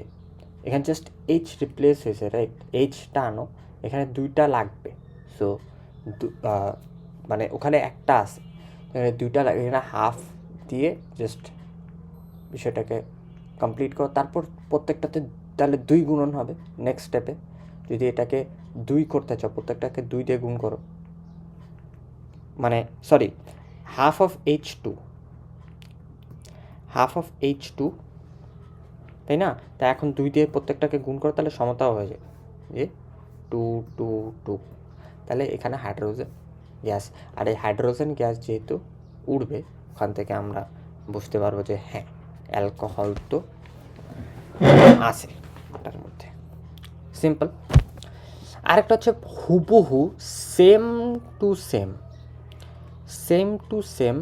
এখানে জাস্ট H রিপ্লেস হয়েছে, রাইট? Hটা আনো, এখানে 2টা লাগবে। সো মানে ওখানে একটা আছে, এখানে 2টা লাগবে, এখানে হাফ দিয়ে জাস্ট বিষয়টাকে কমপ্লিট করো। তারপর প্রত্যেকটাতে তাহলে 2 গুণন হবে নেক্সট স্টেপে। যদি এটাকে 2 করতে চাও, প্রত্যেকটাকে 2 দিয়ে গুণ করো, মানে সরি হাফ অফ H2, তাই না? তা এখন 2 দিয়ে প্রত্যেকটাকে গুণ করো, তাহলে সমতাও হয়ে যায় যে 2 2 2। তাহলে এখানে হাইড্রোজেন গ্যাস, আর এই হাইড্রোজেন গ্যাস যেহেতু উড়বে, ওখান থেকে আমরা বুঝতে পারবো যে হ্যাঁ অ্যালকোহল তো আছে ওটার মধ্যে। সিম্পল। আরেকটা হচ্ছে হুবহু same to same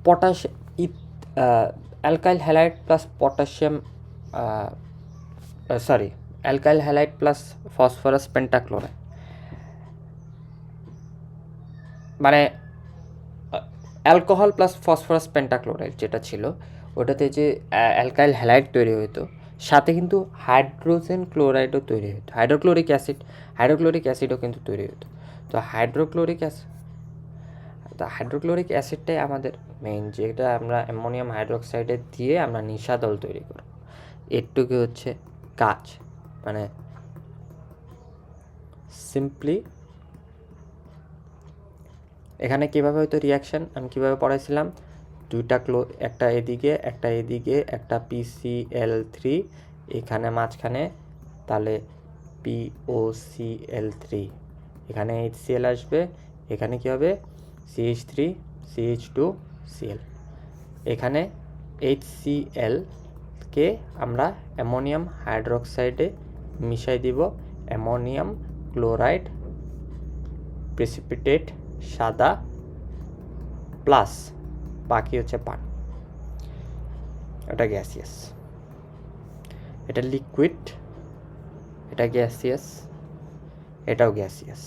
potassium alkyl halide plus potassium alkyl halide plus phosphorus pentachloride, মানে অ্যালকোহল প্লাস ফসফরাস পেন্টাক্লোরাইড যেটা ছিল, ওটাতে যে অ্যালকাইল হ্যালাইড তৈরি হতো, সাথে কিন্তু হাইড্রোজেন ক্লোরাইডও তৈরি হতো, হাইড্রোক্লোরিক অ্যাসিডও কিন্তু তৈরি হতো। তো হাইড্রোক্লোরিক অ্যাসিডটাই আমাদের মেইন, যেটা আমরা অ্যামোনিয়াম হাইড্রোক্সাইডে দিয়ে আমরা নিশাদল তৈরি করব। এরটুকু হচ্ছে কাজ, মানে সিম্পলি এখানে কীভাবে হয়তো রিয়াকশান আমি কীভাবে পড়াইছিলাম, 2টা একটা এদিকে একটা PCl3, এখানে মাঝখানে তাহলে POCl3, এখানে HCl আসবে, এখানে কী হবে CH3 CH2 Cl, এখানে HCl কে আমরা অ্যামোনিয়াম হাইড্রোক্সাইডে মিশাই দিব, অ্যামোনিয়াম ক্লোরাইড প্রেসিপিটেট সাদা প্লাস বাকি হচ্ছে পানি। এটা গ্যাসিয়াস, এটা লিকুইড, এটা গ্যাসিয়াস, এটাও গ্যাসিয়াস।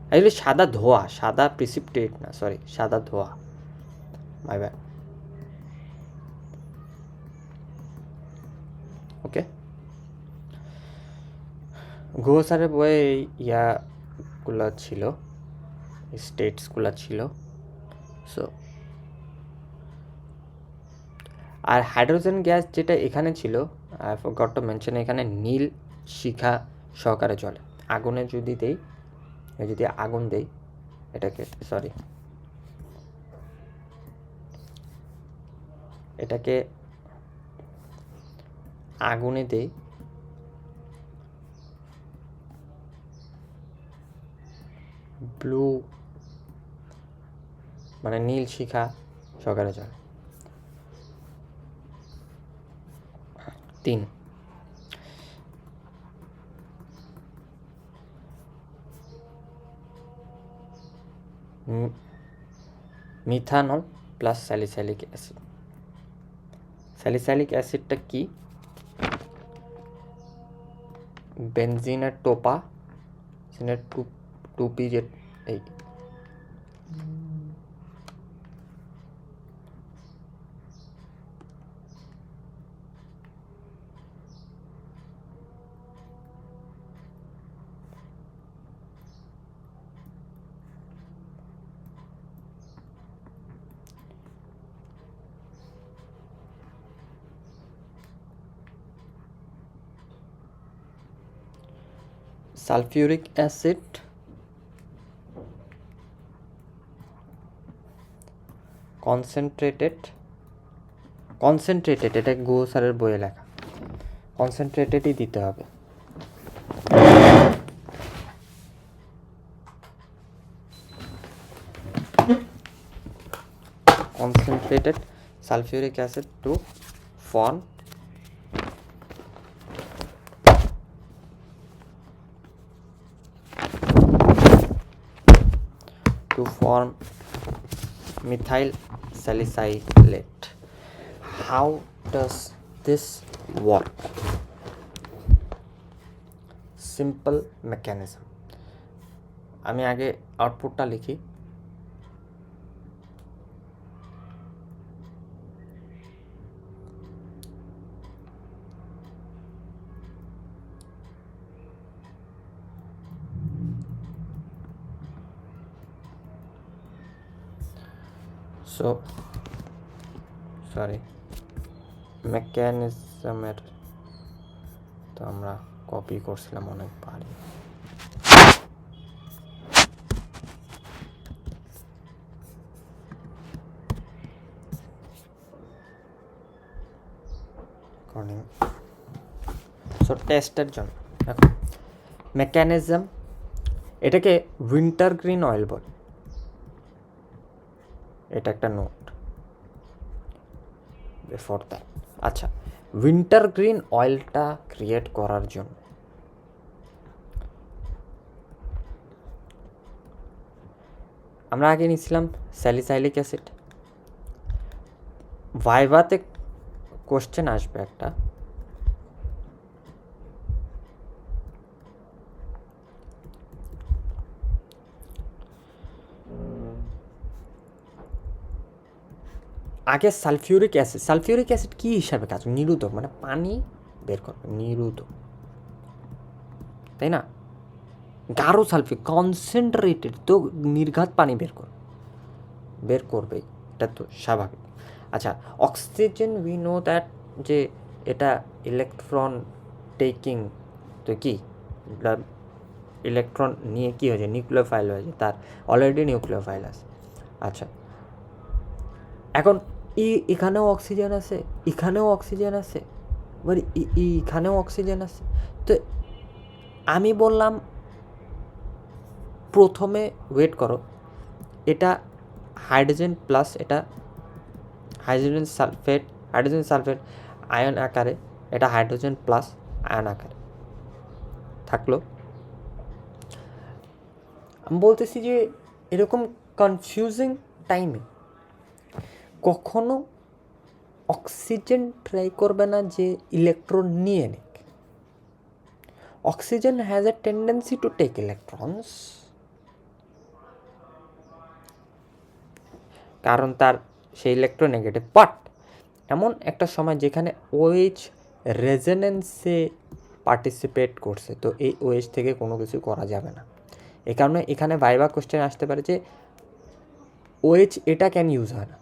অ্যাকচুয়ালি সাদা ধোঁয়া, সাদা প্রিসিপিটেট না, সরি, সাদা ধোঁয়া, মাই ব্যাড। ওকে, গুহ স্যারের বইয়ে এই ইয়াগুলো ছিল, স্টেটসগুলো ছিল। সো আর হাইড্রোজেন গ্যাস যেটা এখানে ছিল, আই ফরগট টু মেনশন, এখানে নীল শিখা সহকারে চলে। আগুনে যদি দেই, যদি আগুন দেই এটাকে, সরি, এটাকে আগুনে দেই, ব্লু মানে নীল শিখা সহকারে চলে। 3 methanol plus salicylic acid. Salicylic অ্যাসিডটা কি? বেনজিনের টোপা, টুপি যে এই সালফিউরিক অ্যাসিড, কনসেন্ট্রেটেড, এটা গো স্যারের বইয়ে লেখা, কনসেন্ট্রেটেডই দিতে হবে। concentrated sulfuric acid to form methyl salicylate. How does this work? Simple mechanism. আমি আগে আউটপুটটা লিখি। সো সরি, মেকানিজমের তো আমরা কপি করছিলাম অনেকবারই। সো টেস্টের জন্য দেখো মেকানিজম, এটাকে উইন্টার গ্রিন অয়েল বলে, এটা একটা নোট বিফোর দ্যাট। আচ্ছা, উইন্টার গ্রিন অয়েলটা ক্রিয়েট করার জন্য আমরা আগে নিয়েছিলাম স্যালিসাইলিক অ্যাসিড। ভাইভাতে কোশ্চেন আসবে একটা, আগে সালফিউরিক অ্যাসিড কি হিসাবে কাজ? নিরোধক, মানে পানি বের করবে, নিরোধক, তাই না? গাঢ় সালফিউরিক কনসেন্ট্রেটেড, তো নির্ঘাত পানি বের করবেই, এটা তো স্বাভাবিক। আচ্ছা, অক্সিজেন উই নো দ্যাট, যে এটা ইলেকট্রন টেকিং, তো কি ইলেকট্রন নিয়ে কি হয়েছে, নিউক্লিওফাইল হয়েছে, তার অলরেডি নিউক্লিওফাইল আছে। আচ্ছা, এখন এখানেও অক্সিজেন আছে, এখানেও অক্সিজেন আছে, এবার এখানেও অক্সিজেন আছে। তো আমি বললাম প্রথমে ওয়েট করো, এটা হাইড্রোজেন প্লাস, এটা হাইড্রোজেন সালফেট আয়ন আকারে, এটা হাইড্রোজেন প্লাস আয়ন আকারে থাকলো। আমি বলতেছি যে এরকম কনফিউজিং টাইমে কখনো অক্সিজেন ট্রাই করবে না যে ইলেকট্রন নিয়ে নিক, oxygen has a tendency to take electrons কারণ তার সেই ইলেকট্রোনেগেটিভ, বাট এমন একটা সময় যেখানে OH রেজোনেন্সে পার্টিসিপেট করছে, তো এই OH থেকে কোনো কিছু করা যাবে না। এই কারণে এখানে ভাইভা কোশ্চেন আসতে পারে যে OH এটা কেন ইউজ হয় না,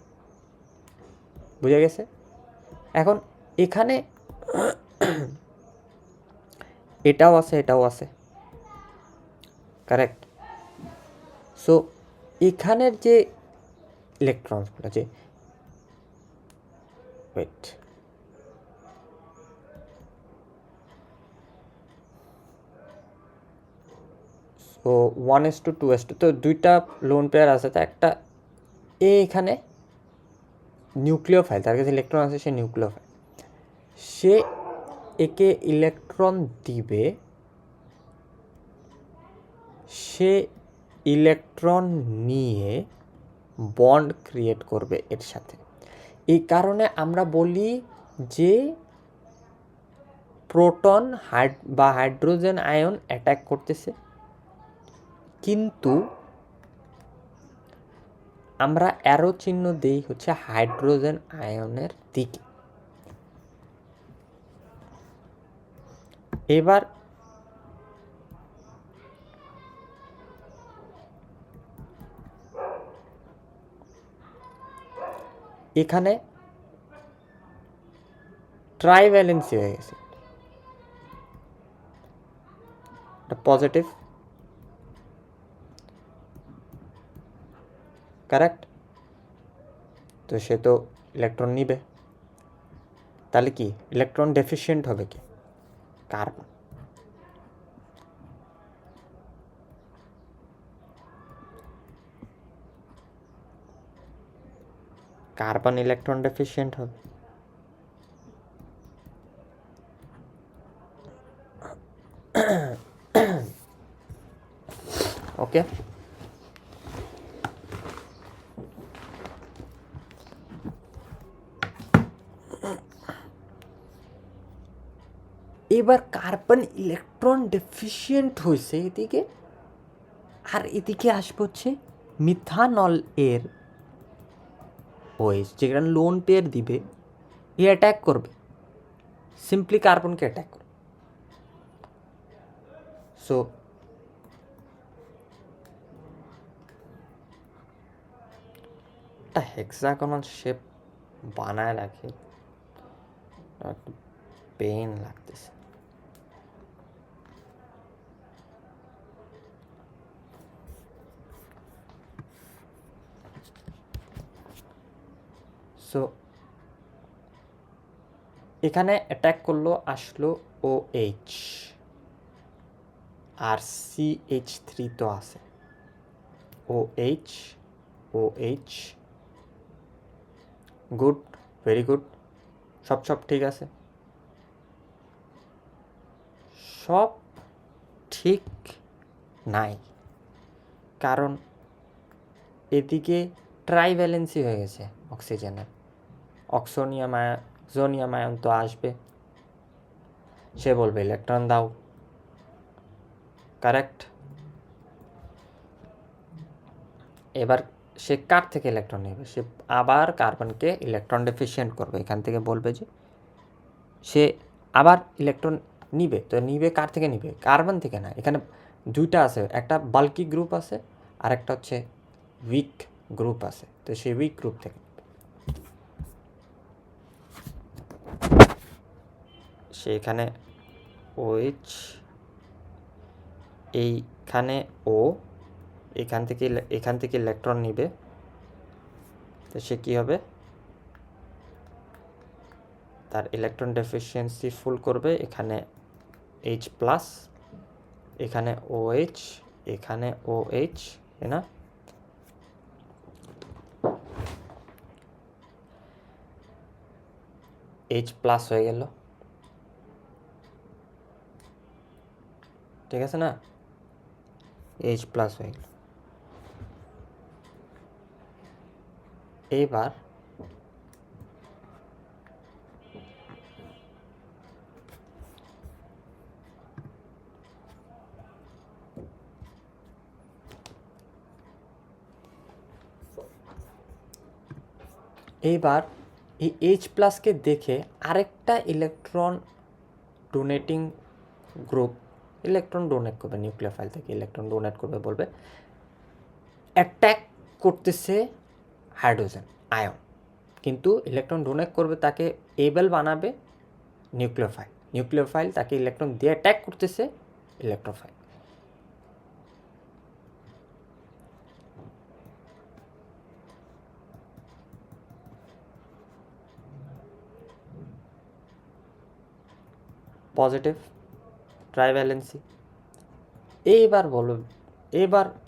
বুঝা গেছে? এখন এখানে এটাও আছে, এটাও আছে, কারেক্ট। সো এখানের যে ইলেকট্রনসগুলো যে ওয়েট সো 1:2, তো দুইটা লোন পেয়ার আছে, তো একটা এখানে নিউক্লিওফাইল, তার কাছে ইলেকট্রন আছে, সে নিউক্লিওফাইল, সে একে ইলেকট্রন দিবে, সে ইলেকট্রন নিয়ে বন্ড ক্রিয়েট করবে এর সাথে। এই কারণে আমরা বলি যে প্রোটন বা হাইড্রোজেন আয়ন অ্যাটাক করতেছে, কিন্তু আমরা অ্যারো চিহ্ন দিই হচ্ছে হাইড্রোজেন আয়নের দিকে। এবার এখানে ট্রাইভ্যালেন্সি হয়ে গেছে, পজিটিভ, কারেক্ট। তো সে তো ইলেকট্রন নিবে, তাহলে কি ইলেকট্রন ডেফিশিয়েন্ট হবে কি? কার্বন। কার্বন ইলেকট্রন ডেফিশিয়েন্ট হবে। ওকে, এবার কার্বন ইলেকট্রন ডেফিশিয়েন্ট হয়েছে এদিকে, আর এদিকে আসবে হচ্ছে মিথানল এর OH, যেখানে লোন পেয়ার দিবে, এ অ্যাটাক করবে, সিম্পলি কার্বনকে অ্যাটাক করবে। সো একটা হেক্সাগোনাল শেপ বানায় রাখি, একটু পেন লাগতেছে। সো এখানে অ্যাটাক করলো, আসলো OH, আর CH3 তো আছে, OH, গুড, ভেরি গুড, সব ঠিক আছে, সব ঠিক নাই, কারণ এদিকে ট্রাইভ্যালেন্সি হয়ে গেছে অক্সিজেনের, অক্সোনিয়াম আয়ন তো আসবে, সে বলবে ইলেকট্রন দাও, কারেক্ট। এবার সে কার থেকে ইলেকট্রন নেবে? সে আবার কার্বনকে ইলেকট্রন ডেফিশিয়েন্ট করবে, এখান থেকে বলবে যে সে আবার ইলেকট্রন নিবে, তো নিবে কার থেকে নিবে? কার্বন থেকে না, এখানে দুইটা আছে, একটা বাল্কি গ্রুপ আছে আর একটা হচ্ছে উইক গ্রুপ আছে, তো সে উইক গ্রুপ থেকে নিবে। সে এখানে OH, এইখানে O, এখান থেকে ইলেকট্রন নিবে, তো সে কী হবে? তার ইলেকট্রন ডেফিসিয়েন্সি ফুল করবে, এখানে H+, এখানে OH, এখানে OH, তাই না? H+ হয়ে গেল, ঠিক আছে না? H+ হয়ে গেল। এইবার এইবার এই H+কে দেখে আরেকটা electron donating group electron donate করবে, নিউক্লিওফাইল থেকে ইলেকট্রন ডোনেট করবে, বলবে অ্যাটাক করতেছে হাইড্রোজেন আয়ন, কিন্তু ইলেকট্রন ডোনেট করবে তাকে এবেল বানাবে নিউক্লিওফাইল তাকে ইলেকট্রন দিয়ে অ্যাটাক করতেছে ইলেকট্রোফাইল। পজিটিভ ট্রাইভ্যালেন্সি। এইবার বলো,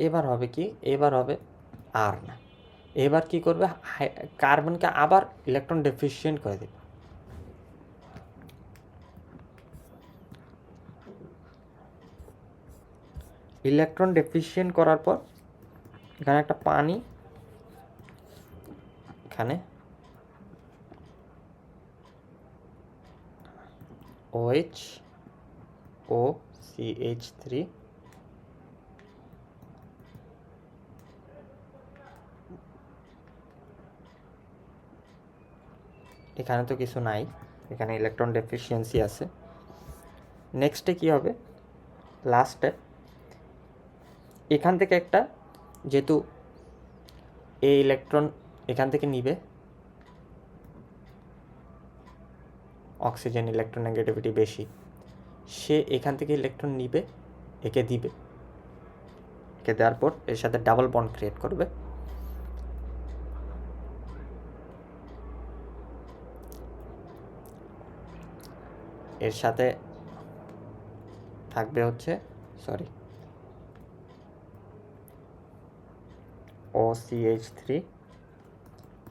এবার হবে কি, এবার হবে আর না, এবার কি করবে, কার্বনকে আবার ইলেকট্রন ডেফিসিয়েন্ট করে দেবে। ইলেকট্রন ডেফিসিয়েন্ট করার পর এখানে একটা পানি, এখানে OH ও CH3 এখানে তো কিছু নাই, এখানে ইলেকট্রন ডেফিসিয়েন্সি আছে। নেক্সটে কি হবে, লাস্টে এখান থেকে একটা, যেহেতু এই ইলেকট্রন এখান থেকে নিবে, অক্সিজেন ইলেকট্রোনেগেটিভিটি বেশি, সে এখান থেকে ইলেকট্রন নিবে, একে দিবে, একে দেওয়ার পর এর সাথে ডাবল বন্ড ক্রিয়েট করবে, এর সাথে থাকবে হচ্ছে OCH3,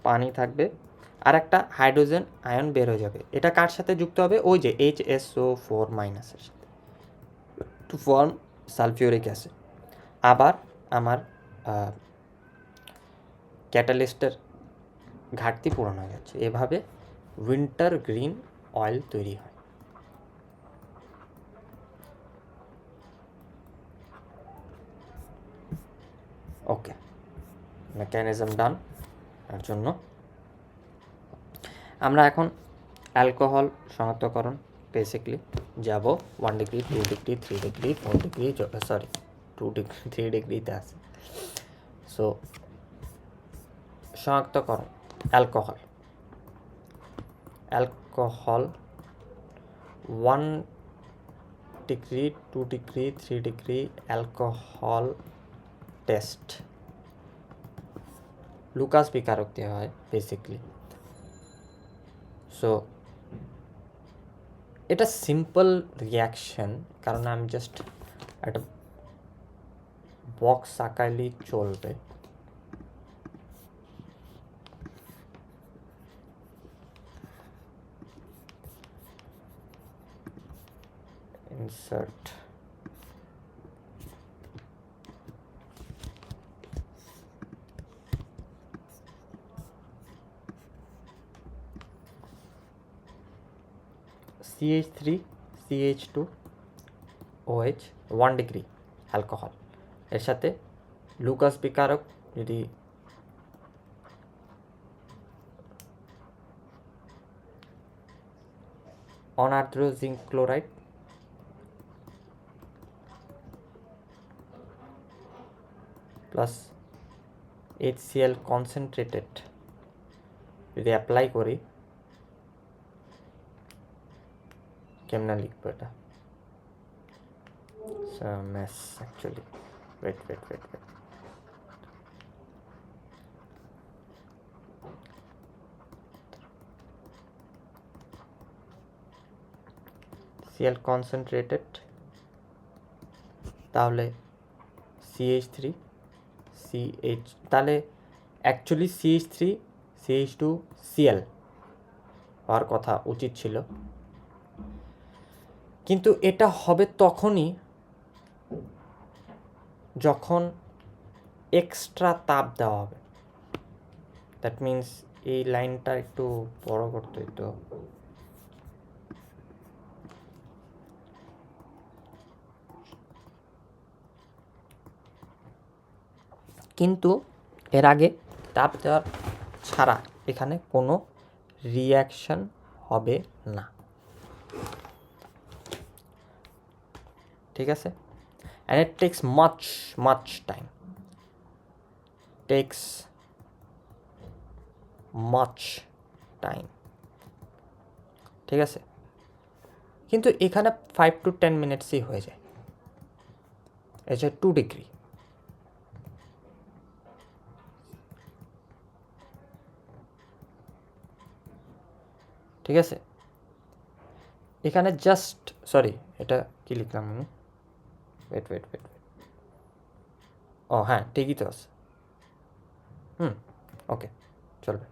পানি থাকবে, আর একটা হাইড্রোজেন আয়ন বের হয়ে যাবে। এটা কার সাথে যুক্ত হবে, ওই যে HSO4- এর সাথে, টু ফর্ম সালফিউরিক অ্যাসিড। আবার আমার ক্যাটালিস্টের ঘাটতি পূরণ হয়ে যাচ্ছে। এভাবে উইন্টার গ্রিন অয়েল তৈরি হয়। Okay, mechanism done. এর জন্য আমরা এখন অ্যালকোহল শনাক্তকরণ বেসিকলি যাব 1 degree, 2 degree, 3 degree, 4 degree, 2 degree, 3 ডিগ্রিতে আছে। সো শনাক্তকরণ alcohol 1 degree, 2 degree, 3 degree alcohol test Lucas বিকারক দেওয়া হয় বেসিকলি। সো এটা সিম্পল রিয়াকশন, কারণ আমি জাস্ট একটা বক্স আঁকাইলেই চলবে। Insert CH3 CH2 OH 1 degree alcohol, এর সাথে লুকাস বিকারক যদি অনার্দ্র zinc chloride plus HCl concentrated যদি অ্যাপ্লাই করি, কেমনে লিখবো এটা, mess actually, wait Cl concentrated, তাহলে CH3 CH, তাহলে অ্যাকচুয়ালি CH3 CH2 Cl হওয়ার কথা উচিত ছিল, কিন্তু এটা হবে তখনই যখন এক্সট্রা তাপ দেওয়া হবে। দ্যাট মিন্স এই লাইনটা একটু বড় করতে হতো। কিন্তু এর আগে তাপ দেওয়ার ছাড়া এখানে কোনো রিয়াকশন হবে না, ঠিক আছে। And it takes much time, ঠিক আছে। কিন্তু এখানে 5 to 10 মিনিটসই হয়ে যায়। এটা 2 ডিগ্রি, ঠিক আছে। এখানে জাস্ট সরি, এটা কি লিখলাম আমি, ওয়েট, ও হ্যাঁ ঠিকই তো আছে, ওকে চলবে।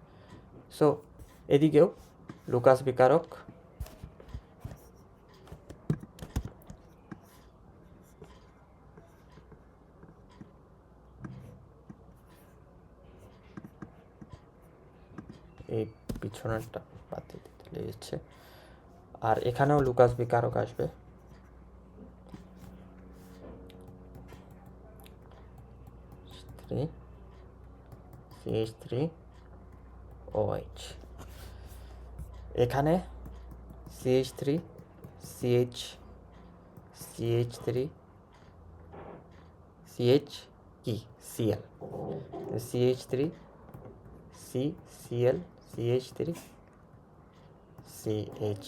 সো এদিকেও লুকাস বিকারক এই পিছনেরটা বাদ দিয়ে দিতে লেগেছে, আর এখানেও লুকাস বিকারক আসবে। CH3OH, এখানে CH3 CH3 CH কি Cl, CH3 Cl CH3 CH,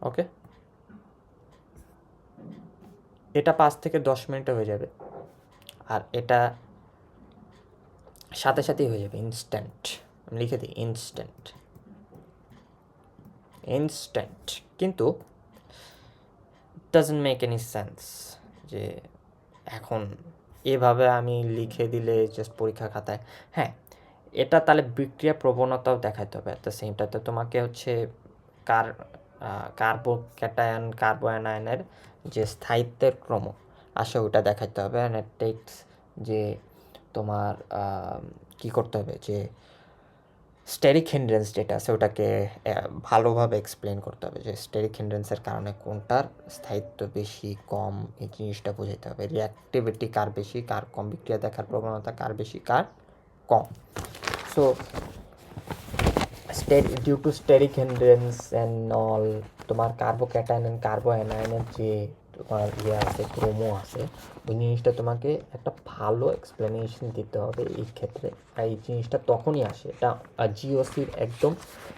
ওকে। এটা 5 থেকে 10 মিনিটে হয়ে যাবে, আর এটা সাথে সাথেই হয়ে যাবে, ইনস্ট্যান্ট। আমি লিখে দিই ইনস্ট্যান্ট। কিন্তু ডাজন্ট মেক এনি সেন্স যে এখন এভাবে আমি লিখে দিলে জাস্ট পরীক্ষা খাতায়, হ্যাঁ এটা তাহলে বিক্রিয়া প্রবণতাও দেখাতে হবে অ্যাট দ্য সেম টাইম। তোমাকে হচ্ছে কার্বোক্যাটায়ন কার্বোঅ্যানায়নের যে স্থায়িত্বের ক্রম আসে ওটা দেখাতে হবে। অ্যান্ড ইট টেক্স যে তোমার কি করতে হবে, যে স্টেরিক হিন্ড্রেন্স যেটা আছে ওটাকে ভালোভাবে এক্সপ্লেন করতে হবে, যে স্টেরিক হিন্ড্রেন্সের কারণে কোনটার স্থায়িত্ব বেশি কম, এই জিনিসটা বোঝাতে হবে। রিঅ্যাক্টিভিটি কার বেশি কার কম, বিক্রিয়া দেখার প্রবণতা কার বেশি কার কম। So due to steric hindrance and all, তোমার কার্বোক্যাটায়ন অ্যান্ড কার্বোঅ্যানায়নের যে তোমার আছে ক্রোমো আছে, ওই জিনিসটা তোমাকে একটা ভালো এক্সপ্লেনেশন দিতে হবে এই ক্ষেত্রে। আর এই জিনিসটা তখনই আসে, এটা জিওসির একদম,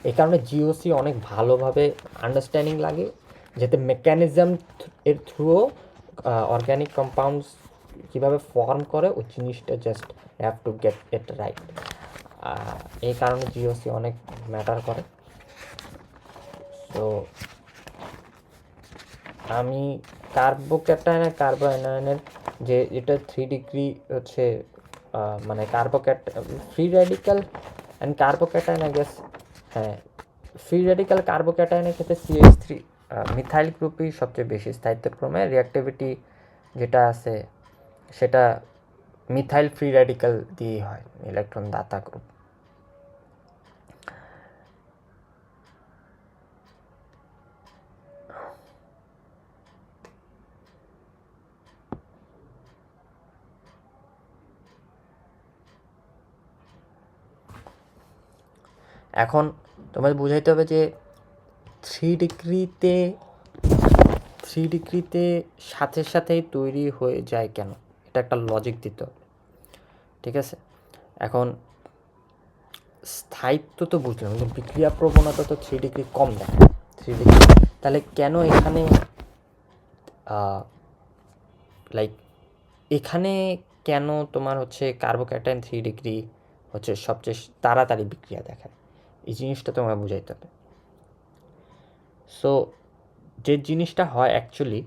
এই কারণে জিওসি অনেক ভালোভাবে আন্ডারস্ট্যান্ডিং লাগে, যাতে মেকানিজম এর থ্রুও অর্গ্যানিক কম্পাউন্ডস কীভাবে ফর্ম করে ওই জিনিসটা just have to get it right. এই কারণে জিওসি অনেক ম্যাটার করে। তো আমি কার্বোক্যাটায়ন আর কার্বোঅ্যানায়নের যে এটা 3 ডিগ্রি হচ্ছে মানে free radical and carbocation I guess, হ্যাঁ ফ্রি রেডিক্যাল কার্বোক্যাটায়নের ক্ষেত্রে CH3 মিথাইল গ্রুপই সবচেয়ে বেশি স্থায়িত্বক্রমে, রিঅ্যাক্টিভিটি যেটা আছে সেটা মিথাইল ফ্রি রেডিক্যাল দিয়েই হয়, ইলেকট্রন দাতা গ্রুপ। এখন তোমাদের বুঝাইতে হবে যে 3 ডিগ্রিতে সাথে সাথেই তৈরি হয়ে যায় কেন, এটা একটা লজিক দিতে হবে, ঠিক আছে। এখন স্থায়িত্ব তো বুঝলাম, কিন্তু বিক্রিয়া প্রবণতা তো 3 ডিগ্রি কম দেয়, 3 ডিগ্রি, তাহলে কেন এখানে লাইক এখানে কেন তোমার হচ্ছে কার্বোক্যাটায়ন 3 ডিগ্রি হচ্ছে সবচেয়ে তাড়াতাড়ি বিক্রিয়া দেখায়, এই জিনিসটা তোমার বুঝাইতে হবে। সো যে জিনিসটা হয় অ্যাকচুয়ালি,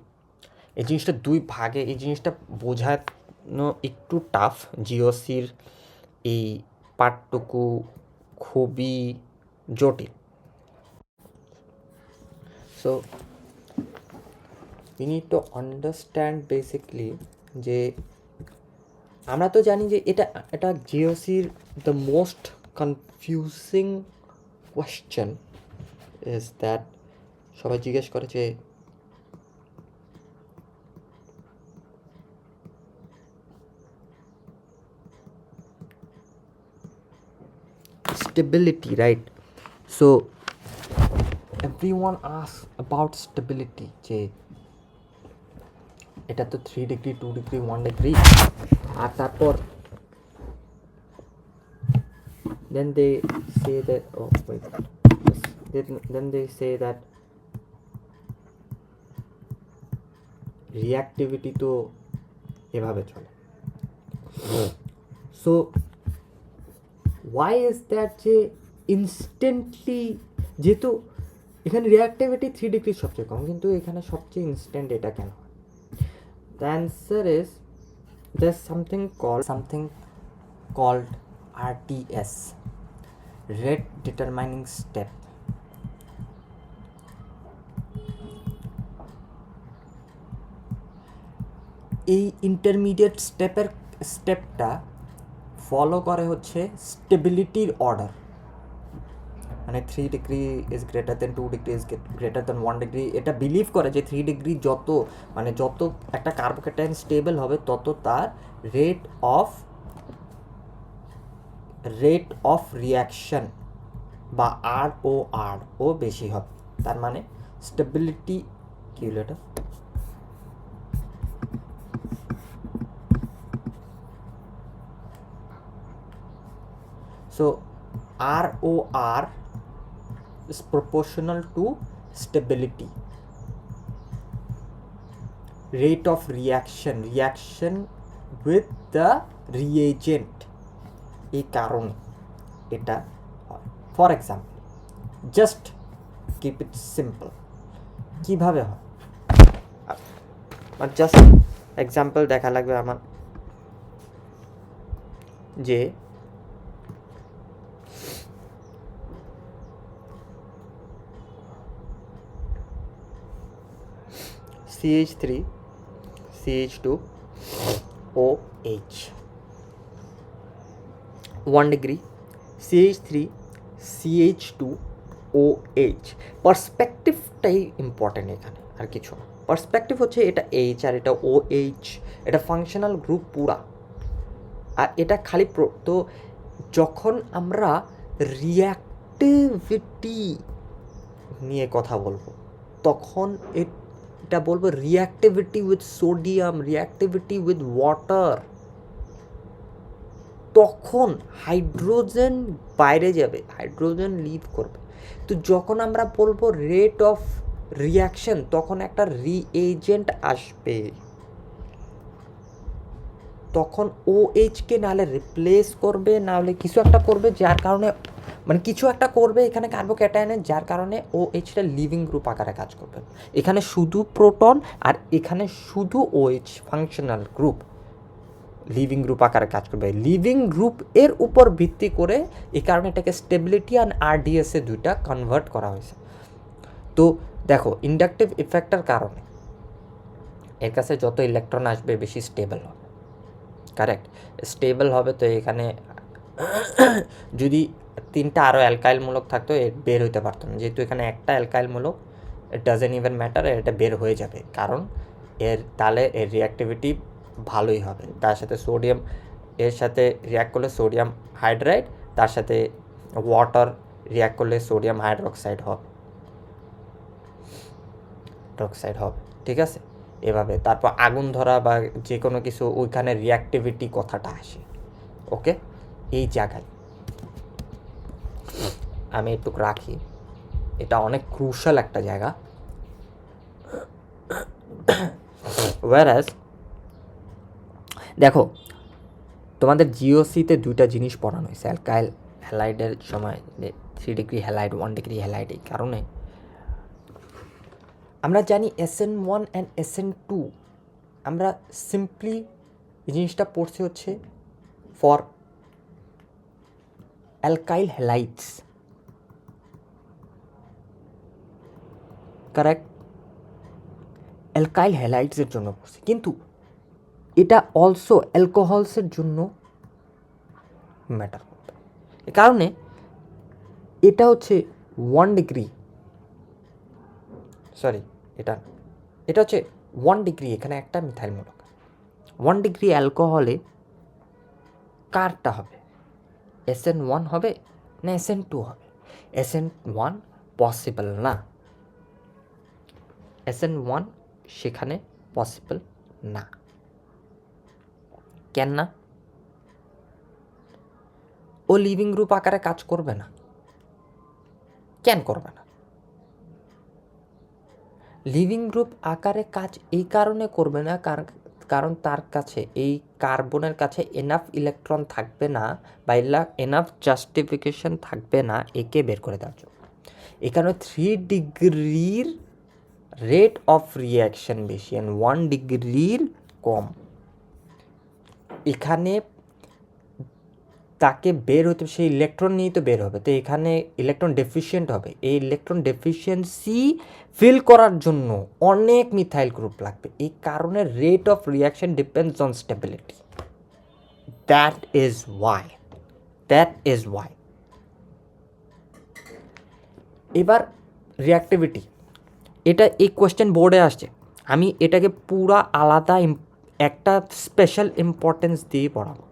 এই জিনিসটা দুই ভাগে, এই জিনিসটা বোঝানো একটু টাফ, জিওসির এই পার্টটুকু খুবই জটিল। So we need to understand basically যে আমরা তো জানি যে এটা জিওসির the most confusing question is that, সবাই জিজ্ঞেস করে যে stability, right? So everyone asks about stability, যে এটা তো 3 ডিগ্রি 2 ডিগ্রি 1 ডিগ্রি, আর তারপর then they say that, oh wait, then they say that reactivity তো এভাবে চলে। So why is that যে ইনস্ট্যান্টলি, যেহেতু এখানে রিঅ্যাক্টিভিটি 3 ডিগ্রি সবচেয়ে কম, কিন্তু এখানে সবচেয়ে ইনস্ট্যান্ট এটা কেন? The answer is there's something called RTS, rate determining step. এই ইন্টারমিডিয়েট স্টেপটা ফলো করে হচ্ছে স্টেবিলিটির অর্ডার, মানে 3 degree is greater than 2 degree is greater than 1 degree. এটা বিলিভ করে যে 3 ডিগ্রি যত একটা কার্বোক্যাটায়ন স্টেবল হবে, তত তার রেট অফ রিয়াকশন বা ROR ও বেশি হবে। তার মানে স্টেবিলিটি কি হলো এটা? So ROR is proportional to stability, rate of reaction with the reagent। এই কারণে এটা হয়। For example, just keep it simple, কীভাবে হয় জাস্ট এক্সাম্পল দেখা লাগবে আমার, যে CH3 CH2 OH 1 degree, CH3 CH2 OH। পার্সপেক্টিভটাই ইম্পর্টেন্ট এখানে, আর কিছু না। পার্সপেক্টিভ হচ্ছে এটা H আর এটা OH, এটা ফাংশনাল গ্রুপ পুরা, আর এটা খালি তো যখন আমরা রিঅ্যাক্টিভিটি নিয়ে কথা বলবো, তখন এটা বলবো reactivity with sodium, reactivity with water. তখন হাইড্রোজেন বাইরে যাবে, হাইড্রোজেন লিভ করবে। তো যখন আমরা বলবো রেট অফ রিয়াকশন, তখন একটা রিএজেন্ট আসবে, তখন OH-কে নাহলে রিপ্লেস করবে, নাহলে কিছু একটা করবে, যার কারণে মানে কিছু একটা করবে এখানে কার্বোক্যাটায়নের, যার কারণে OH-টা লিভিং গ্রুপ আকারে কাজ করবে। এখানে শুধু প্রোটন আর এখানে শুধু OH functional group living group আকারে কাজ করবে। লিভিং গ্রুপ এর উপর ভিত্তি করে এই কারণে এটাকে স্টেবিলিটি আর RDS-এ দুইটা কনভার্ট করা হয়েছে। তো দেখো, ইন্ডাকটিভ ইফেক্টের কারণে এর কাছে যত ইলেকট্রন আসবে বেশি স্টেবল হবে, কারেক্ট? স্টেবল হবে। তো এখানে যদি 3টা আরও অ্যালকাইলমূলক থাকতো, এর বের হইতে পারতো না। যেহেতু এখানে একটা অ্যালকাইলমূলক, ইট ডাজেন্ট ইভেন ম্যাটার, এটা বের হয়ে যাবে, কারণ তাহলে এর রিঅ্যাক্টিভিটি ভালোই হবে। তার সাথে সোডিয়াম, এর সাথে রিঅ্যাক্ট করলে সোডিয়াম হাইড্রাইড, তার সাথে ওয়াটার রিঅ্যাক্ট করলে সোডিয়াম হাইড্রক্সাইড হবে, ঠিক আছে? এভাবে তারপর আগুন ধরা বা যে কোনো কিছু, ওইখানে রিঅ্যাক্টিভিটি কথাটা আসে। ওকে, এই জায়গায় আমি একটু রাখি, এটা অনেক ক্রুশাল একটা জায়গা। ওয়ারাস দেখো, তোমাদের জিওসিতে দুইটা জিনিস পড়ানো হয়েছে অ্যালকাইল হ্যালাইডের সময়, 3 ডিগ্রি হ্যালাইড 1 ডিগ্রি হ্যালাইড। এই কারণে আমরা জানি SN1 অ্যান্ড SN2, আমরা সিম্পলি এই জিনিসটা পড়ছি হচ্ছে ফর অ্যালকাইল হ্যালাইডস, কারেক্ট? অ্যালকাইল হ্যালাইডসের জন্য পড়ছি, কিন্তু এটা অলসো অ্যালকোহলসের জন্য ম্যাটার করবে। এ কারণে এটা হচ্ছে 1 ডিগ্রি, সরি এটা হচ্ছে 1 ডিগ্রি, এখানে একটা মিথাইলমূলক। 1 ডিগ্রি অ্যালকোহলে কারটা হবে? SN1 হবে না SN2 হবে? SN1 পসিবল না, SN1 সেখানে পসিবল না। কেন না? ও লিভিং গ্রুপ আকারে কাজ করবে না। কেন করবে না? লিভিং গ্রুপ আকারে কাজ এই কারণে করবে না কারণ তার কাছে এই কার্বনের কাছে এনাফ ইলেকট্রন থাকবে না বা এনাফ জাস্টিফিকেশন থাকবে না একে বের করে দেওয়ার জন্য। এই কারণে 3 ডিগ্রির রেট অফ রিয়াকশন বেশি অ্যান্ড 1 ডিগ্রির কম। এখানে তাকে বের হতে, সেই ইলেকট্রন নিয়েই তো বের হবে, তো এখানে ইলেকট্রন ডেফিসিয়েন্ট হবে। এই ইলেকট্রন ডেফিসিয়েন্সি ফিল করার জন্য অনেক মিথাইল গ্রুপ লাগবে। এই কারণে rate of reaction depends on stability. That is Y. এবার রিঅ্যাক্টিভিটি, এটা এই কোয়েশ্চেন বোর্ডে আসছে, আমি এটাকে পুরা আলাদা একটা স্পেশাল ইম্পর্টেন্স দিয়ে পড়াবো।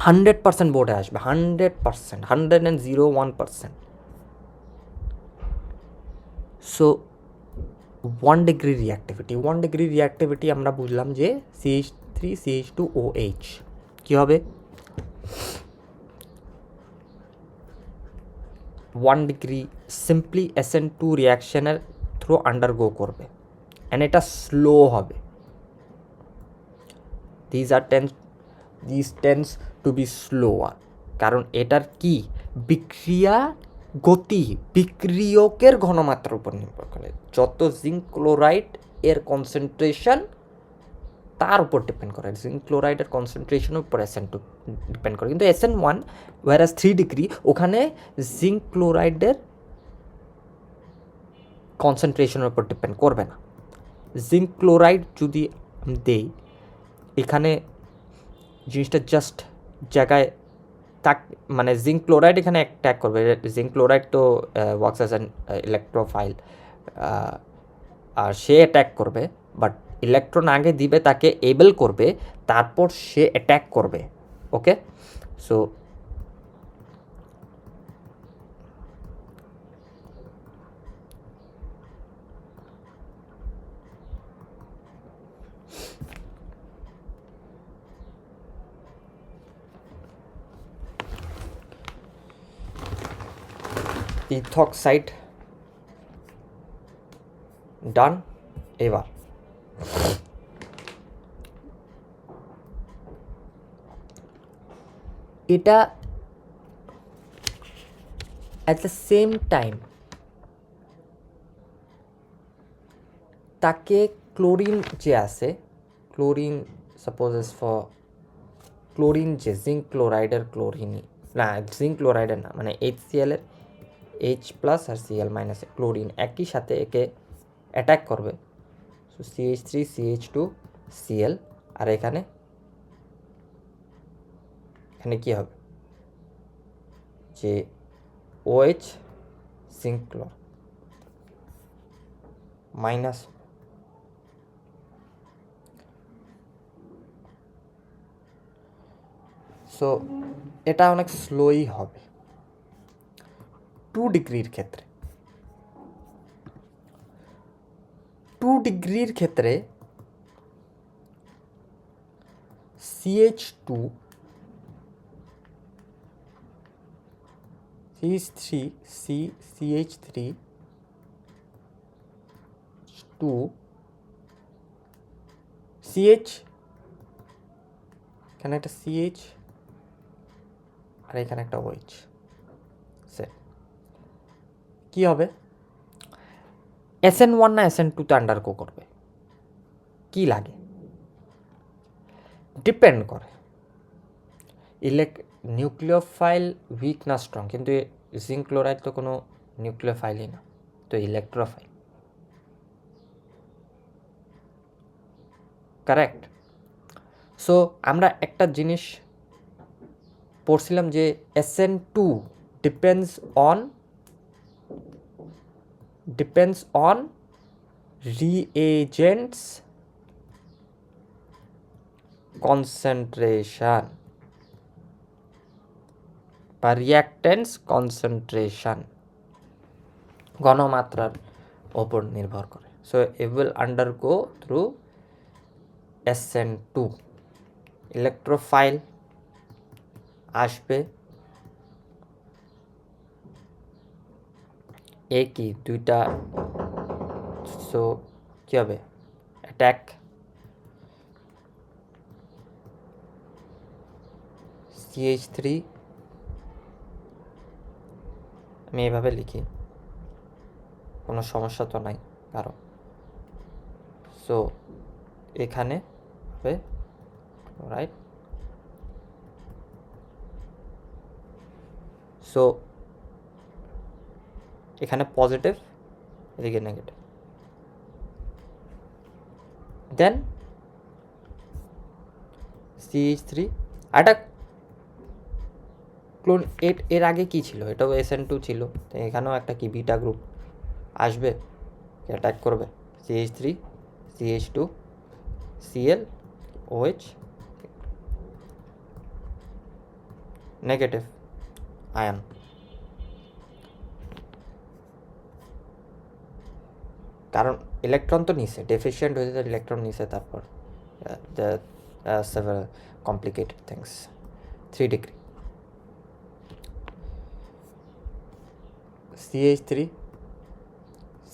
100% বোর্ডে আসবে, 100%, 101%। সো 1 ডিগ্রি রিঅ্যাক্টিভিটি আমরা বুঝলাম যে CH3CH2OH কী হবে? 1 ডিগ্রি সিম্পলি SN2 রিয়াকশনের থ্রু আন্ডারগো করবে অ্যান্ড এটা স্লো হবে। This tends to be slower, কারণ এটার কি বিক্রিয়া গতি বিক্রিয়কের ঘনমাত্রার উপর নির্ভর করে। যত জিঙ্ক ক্লোরাইড এর কনসেন্ট্রেশন তার উপর ডিপেন্ড করে, জিঙ্ক ক্লোরাইডের কনসেন্ট্রেশনের উপর SN2 ডিপেন্ড করে। কিন্তু SN1 ওয়ারাস 3 ডিগ্রি, ওখানে জিঙ্ক ক্লোরাইডের কনসেন্ট্রেশনের উপর ডিপেন্ড করবে না। জিঙ্ক ক্লোরাইড যদি দেই, এখানে জিনিসটা জাস্ট জায়গায় তাক, মানে জিঙ্ক ক্লোরাইড এখানে অ্যাটাক করবে। জিঙ্ক ক্লোরাইড তো ওয়ার্কস অ্যাজ অ্যান ইলেকট্রোফাইল, আর সে অ্যাট্যাক করবে, বাট ইলেকট্রন আগে দিবে, তাকে এবল করবে, তারপর সে অ্যাট্যাক করবে। Okay, so ethoxide done. এবার এটা অ্যাট দ্য সেম টাইম তাকে ক্লোরিন যে আছে, chlorine suppose is for chlorine, যে জিঙ্ক ক্লোরাইডের ক্লোরিনই না, জিঙ্ক ক্লোরাইডের না, মানে HCl এর H+ আর Cl- ক্লোরিন একই সাথে একে অ্যাটাক করবে। সো CH3CH2Cl, আর এখানে কী হবে যে OH জিঙ্ক ক্লোর মাইনাস। সো এটা অনেক স্লোই হবে 2 ডিগ্রির ক্ষেত্রে। 2 ডিগ্রির ক্ষেত্রে CH2 CH3 2 CH, এখানে একটা CH আর এখানে একটা OH, সে কী হবে? SN1 না SN2 তে আন্ডারগো করবে? কি লাগে? ডিপেন্ড করে নিউক্লিওফাইল উইক না স্ট্রং, কিন্তু জিঙ্ক ক্লোরাইড তো কোনো নিউক্লিওফাইলই না, তো ইলেকট্রোফাইল। কারেক্ট। সো আমরা একটা জিনিস পড়ছিলাম যে SN2 depends on reagents concentration. বা রিঅ্যাক্টেন্স কনসেন্ট্রেশন ঘনমাত্রার ওপর নির্ভর করে। So it will undergo through SN2 electrophile আসবে একই দুইটা, সো কী হবে অ্যাটাক CH3, আমি এভাবে লিখি, কোনো সমস্যা তো নাই কারো। সো এখানে হবে রাইট, সো এখানে পজিটিভ, এদিকে নেগেটিভ, দেন CH3 একটা ক্লোন এর আগে কি ছিল, এটাও SN2 ছিল, তো এখানেও একটা কি বিটা গ্রুপ আসবে, অ্যাটাক করবে CH3 CH2 Cl OH negative ion. কারণ ইলেকট্রন তো নিছে, ডেফিসিয়েন্ট হয়েছে, ইলেকট্রন নিছে, তারপর several complicated things, 3 degree CH3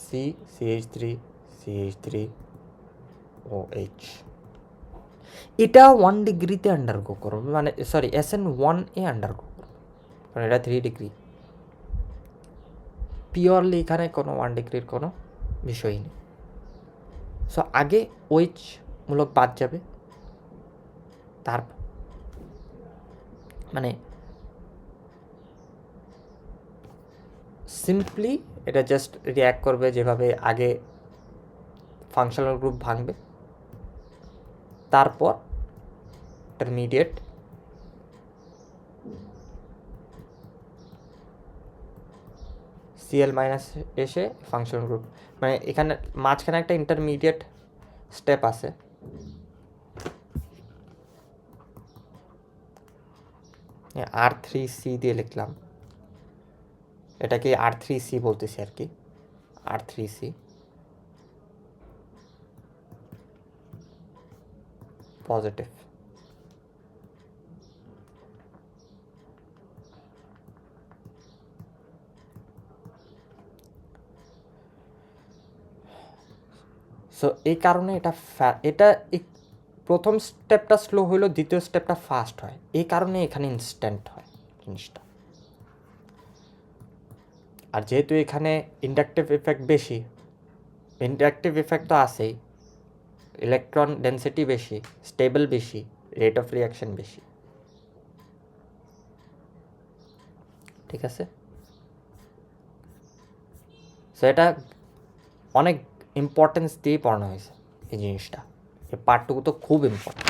C CH3 CH3 OH এটা 1 ডিগ্রিতে আন্ডারগো করবে, মানে সরি SN1 এ আন্ডারগো করবে, কারণ এটা 3 ডিগ্রি। পিওরলি এখানে কোনো 1 ডিগ্রির কোনো বিষয়ই নেই। সো আগে OH মূলক বাদ যাবে, তার মানে সিম্পলি এটা জাস্ট রিঅ্যাক্ট করবে যেভাবে আগে ফাংশনাল গ্রুপ ভাঙবে, তারপর ইন্টারমিডিয়েট Cl মাইনাস এসে ফাংশনাল গ্রুপ, মানে এখানে মাঝখানে একটা ইন্টারমিডিয়েট স্টেপ আছে, R3C দিয়ে লিখলাম, এটাকে R3C বলতেছি আর কি, R3C পজিটিভ। সো এই কারণে এটা প্রথম স্টেপটা স্লো হইলো, দ্বিতীয় স্টেপটা ফাস্ট হয়, এই কারণে এখানে ইনস্ট্যান্ট হয় জিনিসটা। আর যেহেতু এখানে ইন্ডাকটিভ এফেক্ট বেশি, ইন্ডাকটিভ এফেক্ট তো আছেই, ইলেকট্রন ডেন্সিটি বেশি, স্টেবল বেশি, রেট অফ রিয়াকশন বেশি, ঠিক আছে। সো এটা অনেক ইম্পর্টেন্স দিয়ে পড়ানো হয়েছে এই জিনিসটা, এই পার্টটুকু তো খুব ইম্পর্টেন্ট।